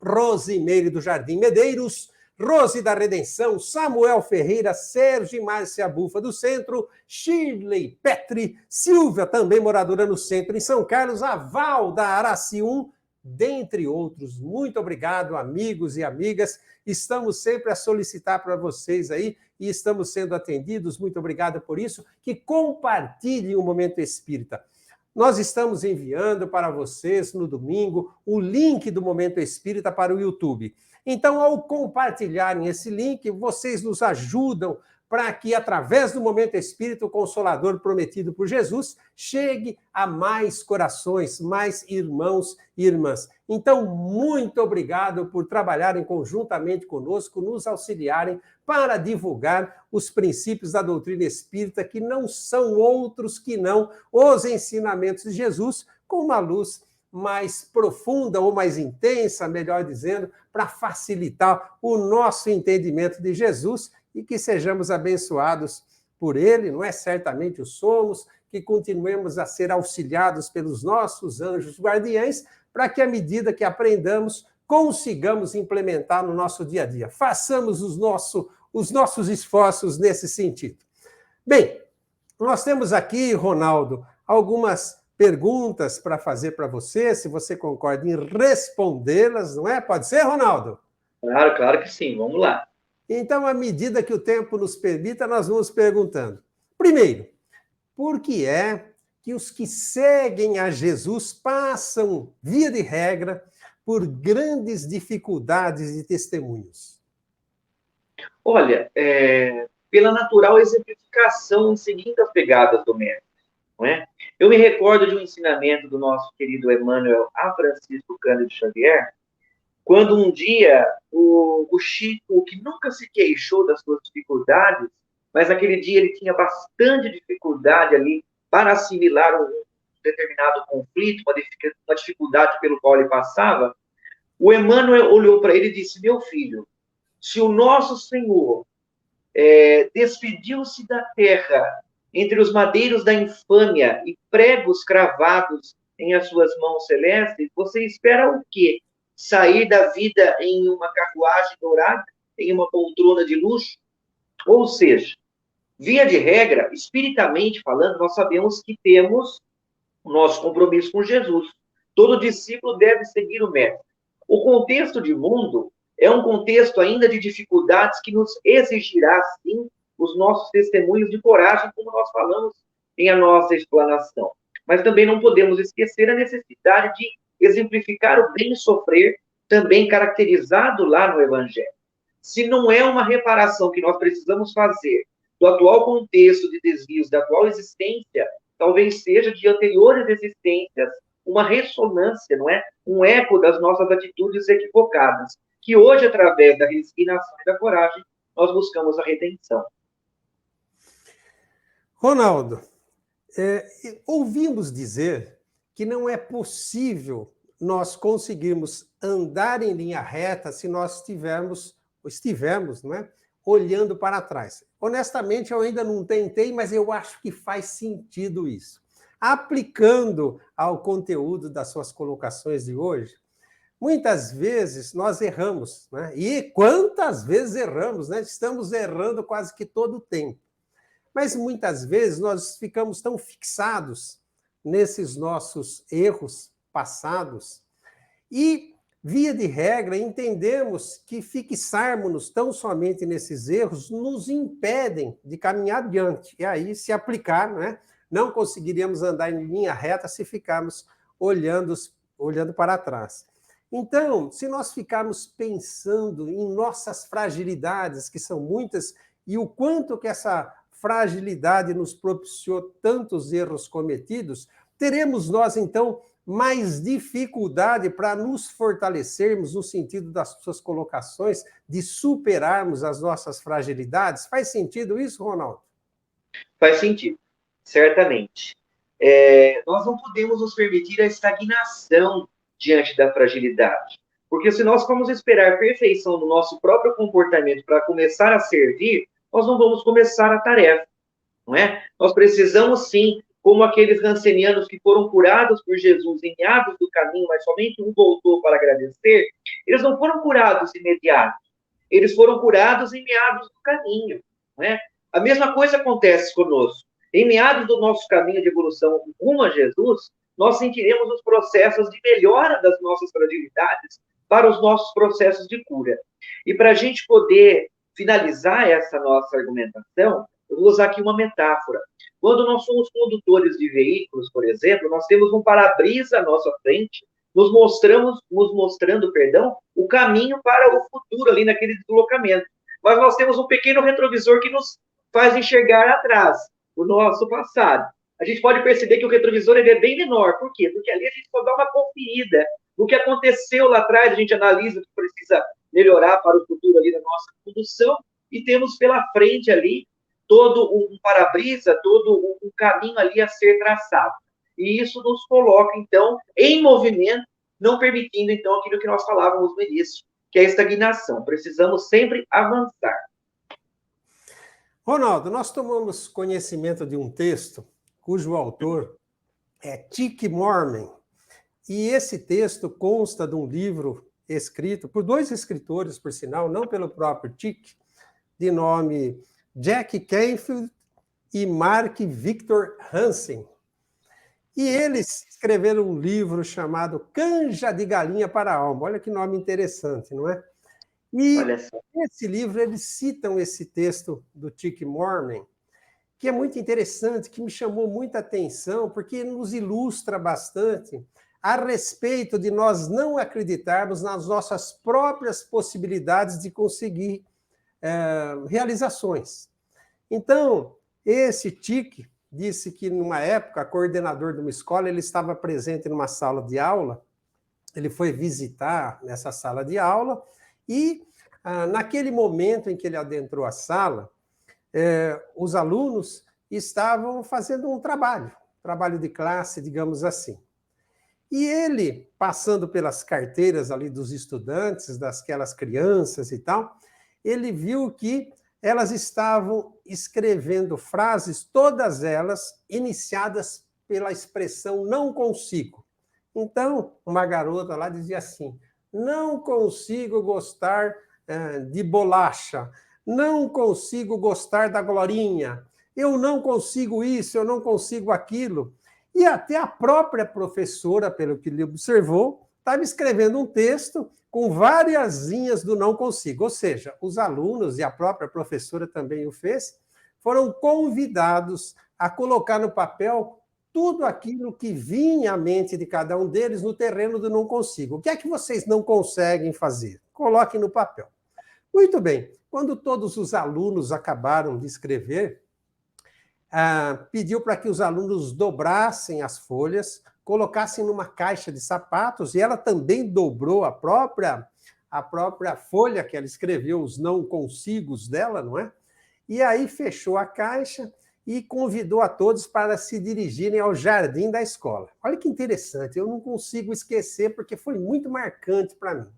Rosimeire do Jardim Medeiros, Rose da Redenção, Samuel Ferreira, Sérgio e Márcia Bufa do Centro, Shirley Petri, Silvia, também moradora no Centro em São Carlos, a Val da Aracium, dentre outros. Muito obrigado, amigos e amigas. Estamos sempre a solicitar para vocês aí e estamos sendo atendidos. Muito obrigado por isso. Que compartilhem o Momento Espírita. Nós estamos enviando para vocês no domingo o link do Momento Espírita para o YouTube. Então, ao compartilharem esse link, vocês nos ajudam para que, através do Momento Espírita, o Consolador prometido por Jesus, chegue a mais corações, mais irmãos e irmãs. Então, muito obrigado por trabalharem conjuntamente conosco, nos auxiliarem para divulgar os princípios da doutrina espírita, que não são outros que não os ensinamentos de Jesus, com uma luz mais profunda ou mais intensa, melhor dizendo, para facilitar o nosso entendimento de Jesus e que sejamos abençoados por ele, não é? Certamente o somos, que continuemos a ser auxiliados pelos nossos anjos guardiães, para que, à medida que aprendamos, consigamos implementar no nosso dia a dia. Façamos os nossos esforços nesse sentido. Bem, nós temos aqui, Ronaldo, algumas perguntas para fazer para você, se você concorda em respondê-las, não é? Pode ser, Ronaldo? Claro, claro que sim. Vamos lá. Então, à medida que o tempo nos permita, nós vamos perguntando. Primeiro, por que é que os que seguem a Jesus passam, via de regra, por grandes dificuldades de testemunhos? Olha, pela natural exemplificação seguindo as pegadas do mestre, não é? Eu me recordo de um ensinamento do nosso querido Emmanuel a Francisco Cândido Xavier, quando um dia o Chico, que nunca se queixou das suas dificuldades, mas naquele dia ele tinha bastante dificuldade ali para assimilar um determinado conflito, uma dificuldade pelo qual ele passava, o Emmanuel olhou para ele e disse: meu filho, se o nosso Senhor despediu-se da terra entre os madeiros da infâmia e pregos cravados em as suas mãos celestes, você espera o quê? Sair da vida em uma carruagem dourada, em uma poltrona de luxo? Ou seja, via de regra, espiritamente falando, nós sabemos que temos o nosso compromisso com Jesus. Todo discípulo deve seguir o mestre. O contexto de mundo é um contexto ainda de dificuldades que nos exigirá, sim, os nossos testemunhos de coragem, como nós falamos em a nossa explanação. Mas também não podemos esquecer a necessidade de exemplificar o bem sofrer, também caracterizado lá no Evangelho. Se não é uma reparação que nós precisamos fazer do atual contexto de desvios, da atual existência, talvez seja de anteriores existências, uma ressonância, não é? Um eco das nossas atitudes equivocadas, que hoje, através da resignação e da coragem, nós buscamos a redenção. Ronaldo, ouvimos dizer que não é possível nós conseguirmos andar em linha reta se nós estivermos, não é, olhando para trás. Honestamente, eu ainda não tentei, mas eu acho que faz sentido isso. Aplicando ao conteúdo das suas colocações de hoje, muitas vezes nós erramos, né? E quantas vezes erramos, né? Estamos errando quase que todo o tempo. Mas muitas vezes nós ficamos tão fixados nesses nossos erros passados e, via de regra, entendemos que fixarmos-nos tão somente nesses erros nos impedem de caminhar adiante. E aí, se aplicar, né, não conseguiríamos andar em linha reta se ficarmos olhando para trás. Então, se nós ficarmos pensando em nossas fragilidades, que são muitas, e o quanto que essa fragilidade nos propiciou tantos erros cometidos, teremos nós, então, mais dificuldade para nos fortalecermos no sentido das suas colocações, de superarmos as nossas fragilidades? Faz sentido isso, Ronaldo? Faz sentido, certamente. Nós não podemos nos permitir a estagnação diante da fragilidade, porque se nós formos esperar perfeição no nosso próprio comportamento para começar a servir, nós não vamos começar a tarefa, não é? Nós precisamos, sim, como aqueles rancenianos que foram curados por Jesus em meados do caminho, mas somente um voltou para agradecer, eles não foram curados imediatos, eles foram curados em meados do caminho, não é? A mesma coisa acontece conosco. Em meados do nosso caminho de evolução rumo a Jesus, nós sentiremos os processos de melhora das nossas fragilidades para os nossos processos de cura. E para a gente poder finalizar essa nossa argumentação, eu vou usar aqui uma metáfora. Quando nós somos condutores de veículos, por exemplo, nós temos um para-brisa à nossa frente, nos mostrando, o caminho para o futuro ali naquele deslocamento. Mas nós temos um pequeno retrovisor que nos faz enxergar atrás, o nosso passado. A gente pode perceber que o retrovisor ele é bem menor. Por quê? Porque ali a gente só dá uma conferida no que aconteceu lá atrás, a gente analisa o que precisa melhorar para o futuro ali na nossa condução, e temos pela frente ali todo um para-brisa, todo um caminho ali a ser traçado. E isso nos coloca, então, em movimento, não permitindo, então, aquilo que nós falávamos no início, que é a estagnação. Precisamos sempre avançar. Ronaldo, nós tomamos conhecimento de um texto cujo autor é Chick Moorman. E esse texto consta de um livro escrito por dois escritores, por sinal, não pelo próprio Chick, de nome Jack Canfield e Mark Victor Hansen. E eles escreveram um livro chamado Canja de Galinha para a Alma. Olha que nome interessante, não é? E nesse livro eles citam esse texto do Chick Moorman, que é muito interessante, que me chamou muita atenção, porque nos ilustra bastante a respeito de nós não acreditarmos nas nossas próprias possibilidades de conseguir realizações. Então, esse Chick disse que, numa época, coordenador de uma escola, ele estava presente numa sala de aula, ele foi visitar nessa sala de aula, e naquele momento em que ele adentrou a sala, os alunos estavam fazendo um trabalho de classe, digamos assim. E ele, passando pelas carteiras ali dos estudantes, daquelas crianças e tal, ele viu que elas estavam escrevendo frases, todas elas iniciadas pela expressão não consigo. Então, uma garota lá dizia assim: não consigo gostar de bolacha, não consigo gostar da Glorinha, eu não consigo isso, eu não consigo aquilo. E até a própria professora, pelo que ele observou, estava escrevendo um texto com várias linhas do não consigo. Ou seja, os alunos, e a própria professora também o fez, foram convidados a colocar no papel tudo aquilo que vinha à mente de cada um deles no terreno do não consigo. O que é que vocês não conseguem fazer? Coloquem no papel. Muito bem. Quando todos os alunos acabaram de escrever, pediu para que os alunos dobrassem as folhas, colocassem numa caixa de sapatos, e ela também dobrou a própria folha que ela escreveu, os não consigos dela, não é? E aí fechou a caixa e convidou a todos para se dirigirem ao jardim da escola. Olha que interessante, eu não consigo esquecer, porque foi muito marcante para mim.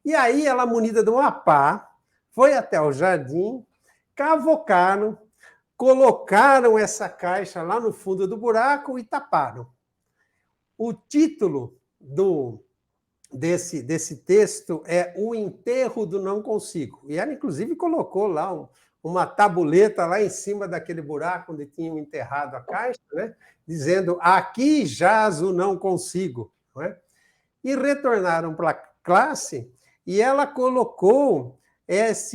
E aí ela, munida de uma pá, foi até o jardim, cavocaram, colocaram essa caixa lá no fundo do buraco e taparam. O título desse texto é O Enterro do Não Consigo. E ela, inclusive, colocou lá uma tabuleta lá em cima daquele buraco onde tinham enterrado a caixa, né? Dizendo: aqui jaz o não consigo. Não é? E retornaram para a classe e ela colocou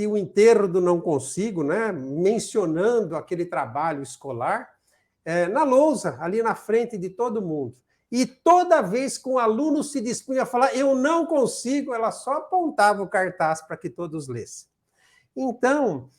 o enterro do não consigo, né? Mencionando aquele trabalho escolar, na lousa, ali na frente de todo mundo. E toda vez que um aluno se dispunha a falar eu não consigo, ela só apontava o cartaz para que todos lessem. Então,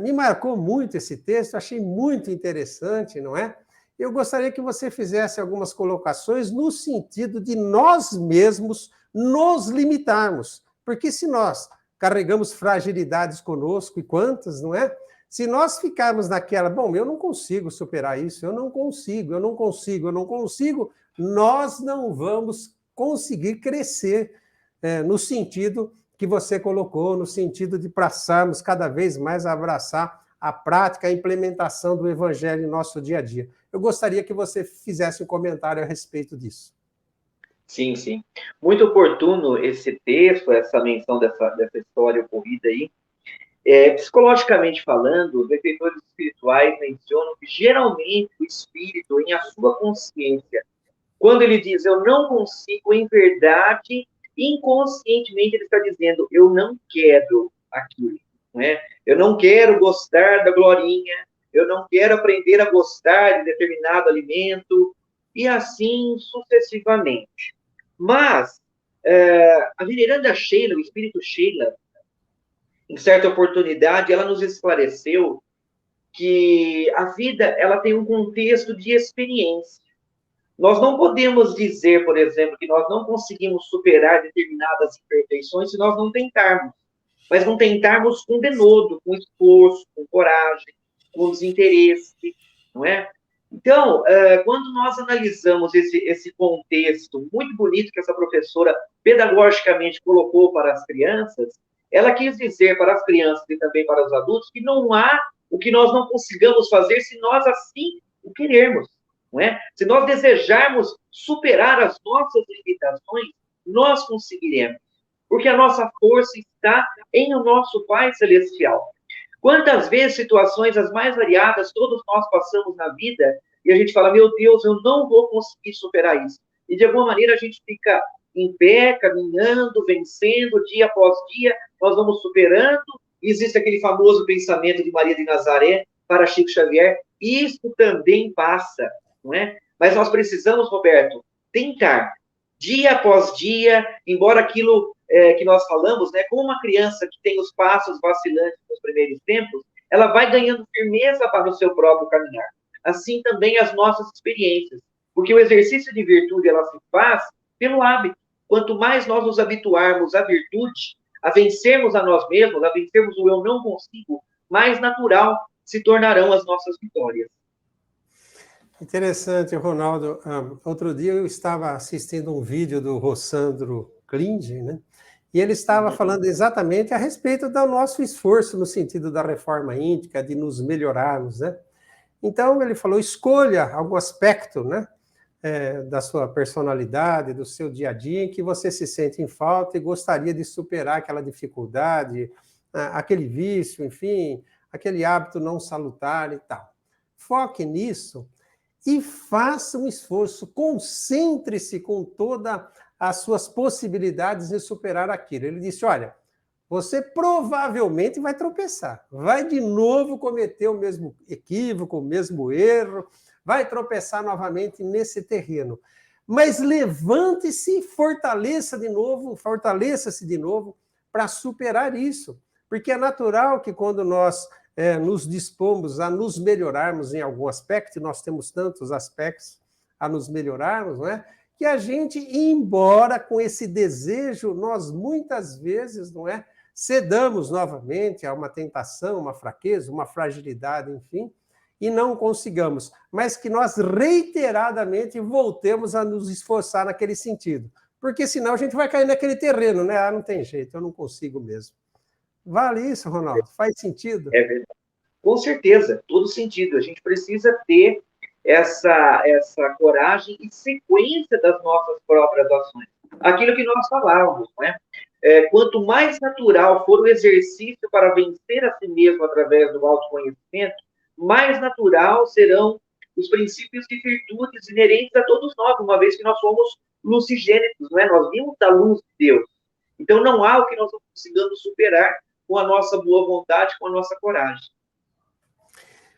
me marcou muito esse texto, achei muito interessante, não é? Eu gostaria que você fizesse algumas colocações no sentido de nós mesmos nos limitarmos, porque se nós carregamos fragilidades conosco, e quantas, não é? Se nós ficarmos naquela, bom, eu não consigo superar isso, eu não consigo, nós não vamos conseguir crescer no sentido que você colocou, no sentido de passarmos cada vez mais a abraçar a prática, a implementação do Evangelho em nosso dia a dia. Eu gostaria que você fizesse um comentário a respeito disso. Sim, sim. Muito oportuno esse texto, essa menção dessa história ocorrida aí. Psicologicamente falando, os benfeitores espirituais mencionam que geralmente o espírito, em a sua consciência, quando ele diz eu não consigo, em verdade, inconscientemente ele está dizendo eu não quero aquilo, não é? Eu não quero gostar da Glorinha, eu não quero aprender a gostar de determinado alimento, e assim sucessivamente. Mas a veneranda Sheila, o espírito Sheila, em certa oportunidade, ela nos esclareceu que a vida ela tem um contexto de experiência. Nós não podemos dizer, por exemplo, que nós não conseguimos superar determinadas imperfeições se nós não tentarmos. Mas não tentarmos com denodo, com esforço, com coragem, com desinteresse, não é? Então, quando nós analisamos esse contexto muito bonito que essa professora pedagogicamente colocou para as crianças, ela quis dizer para as crianças e também para os adultos que não há o que nós não consigamos fazer se nós assim o querermos, não é? Se nós desejarmos superar as nossas limitações, nós conseguiremos, porque a nossa força está em o nosso Pai Celestial. Quantas vezes situações as mais variadas todos nós passamos na vida e a gente fala, meu Deus, eu não vou conseguir superar isso. E de alguma maneira a gente fica em pé, caminhando, vencendo, dia após dia, nós vamos superando. Existe aquele famoso pensamento de Maria de Nazaré para Chico Xavier, isso também passa, não é? Mas nós precisamos, Roberto, tentar, dia após dia, embora aquilo que nós falamos, né, como uma criança que tem os passos vacilantes nos primeiros tempos, ela vai ganhando firmeza para o seu próprio caminhar. Assim também as nossas experiências, porque o exercício de virtude ela se faz pelo hábito. Quanto mais nós nos habituarmos à virtude, a vencermos a nós mesmos, a vencermos o eu não consigo, mais natural se tornarão as nossas vitórias. Interessante, Ronaldo. Outro dia eu estava assistindo um vídeo do Rossandro Klinde, né? E ele estava falando exatamente a respeito do nosso esforço no sentido da reforma íntima, de nos melhorarmos, né? Então ele falou, escolha algum aspecto, né, da sua personalidade, do seu dia a dia, em que você se sente em falta e gostaria de superar aquela dificuldade, aquele vício, enfim, aquele hábito não salutar e tal. Foque nisso e faça um esforço, concentre-se com todas as suas possibilidades de superar aquilo. Ele disse, olha, você provavelmente vai tropeçar, vai de novo cometer o mesmo equívoco, o mesmo erro, vai tropeçar novamente nesse terreno. Mas levante-se e fortaleça-se de novo para superar isso. Porque é natural que quando nós nos dispomos a nos melhorarmos em algum aspecto, nós temos tantos aspectos a nos melhorarmos, não é? Que a gente, embora com esse desejo, nós muitas vezes, não é? Cedamos novamente a uma tentação, uma fraqueza, uma fragilidade, enfim, e não consigamos, mas que nós reiteradamente voltemos a nos esforçar naquele sentido, porque senão a gente vai cair naquele terreno, né? Ah, não tem jeito, eu não consigo mesmo. Vale isso, Ronaldo? Faz sentido? É verdade. Com certeza, todo sentido. A gente precisa ter essa coragem e sequência das nossas próprias ações. Aquilo que nós falávamos, não é? Quanto mais natural for o exercício para vencer a si mesmo através do autoconhecimento, mais natural serão os princípios e virtudes inerentes a todos nós, uma vez que nós somos lucigênetos, não é? Nós vimos da luz de Deus. Então não há o que nós não consigamos superar com a nossa boa vontade, com a nossa coragem.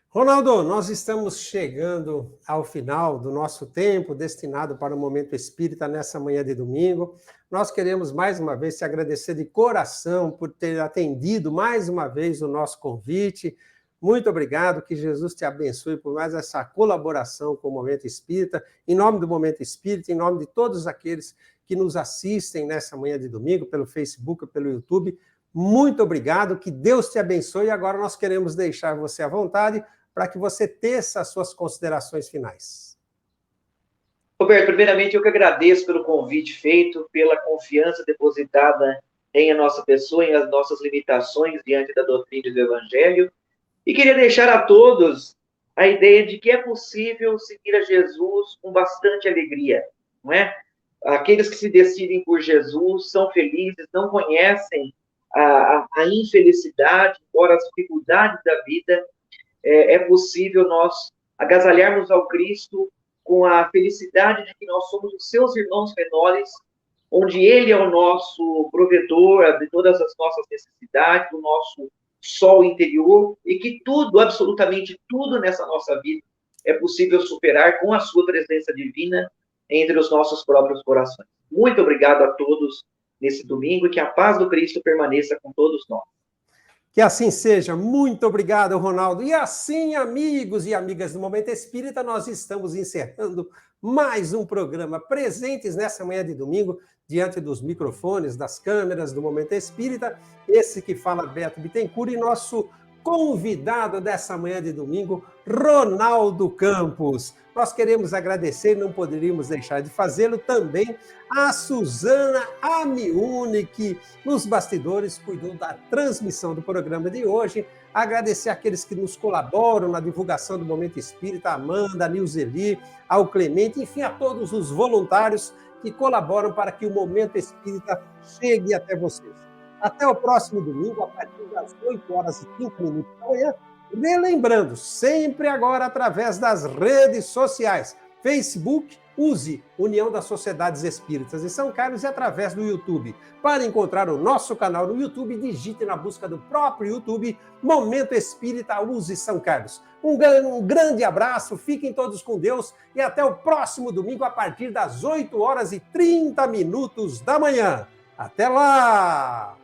Ronaldo, nós estamos chegando ao final do nosso tempo destinado para o Momento Espírita nessa manhã de domingo. Nós queremos mais uma vez te agradecer de coração por ter atendido mais uma vez o nosso convite. Muito obrigado, que Jesus te abençoe por mais essa colaboração com o Momento Espírita. Em nome do Momento Espírita, em nome de todos aqueles que nos assistem nessa manhã de domingo, pelo Facebook, pelo YouTube, muito obrigado, que Deus te abençoe. E agora nós queremos deixar você à vontade para que você teça as suas considerações finais. Roberto, primeiramente eu que agradeço pelo convite feito, pela confiança depositada em a nossa pessoa, em as nossas limitações diante da doutrina do Evangelho, e queria deixar a todos a ideia de que é possível seguir a Jesus com bastante alegria, não é? Aqueles que se decidem por Jesus são felizes, não conhecem a infelicidade, embora as dificuldades da vida. É possível nós agasalharmos ao Cristo com a felicidade de que nós somos os seus irmãos menores, onde Ele é o nosso provedor de todas as nossas necessidades, o nosso sol interior, e que tudo, absolutamente tudo nessa nossa vida é possível superar com a sua presença divina entre os nossos próprios corações. Muito obrigado a todos nesse domingo e que a paz do Cristo permaneça com todos nós. Que assim seja. Muito obrigado, Ronaldo. E assim, amigos e amigas do Momento Espírita, nós estamos encerrando mais um programa presentes nessa manhã de domingo, diante dos microfones, das câmeras do Momento Espírita. Esse que fala, Beto Bittencourt, e nosso convidado dessa manhã de domingo, Ronaldo Campos. Nós queremos agradecer, não poderíamos deixar de fazê-lo também, a Suzana Amiuni, que nos bastidores cuidou da transmissão do programa de hoje. Agradecer àqueles que nos colaboram na divulgação do Momento Espírita, a Amanda, a Nilzeli, ao Clemente, enfim, a todos os voluntários que colaboram para que o Momento Espírita chegue até vocês. Até o próximo domingo, a partir das 8h05 da manhã. Relembrando, sempre agora através das redes sociais. Facebook, use União das Sociedades Espíritas de São Carlos e através do YouTube. Para encontrar o nosso canal no YouTube, digite na busca do próprio YouTube Momento Espírita Use São Carlos. Um grande abraço, fiquem todos com Deus e até o próximo domingo a partir das 8h30 da manhã. Até lá!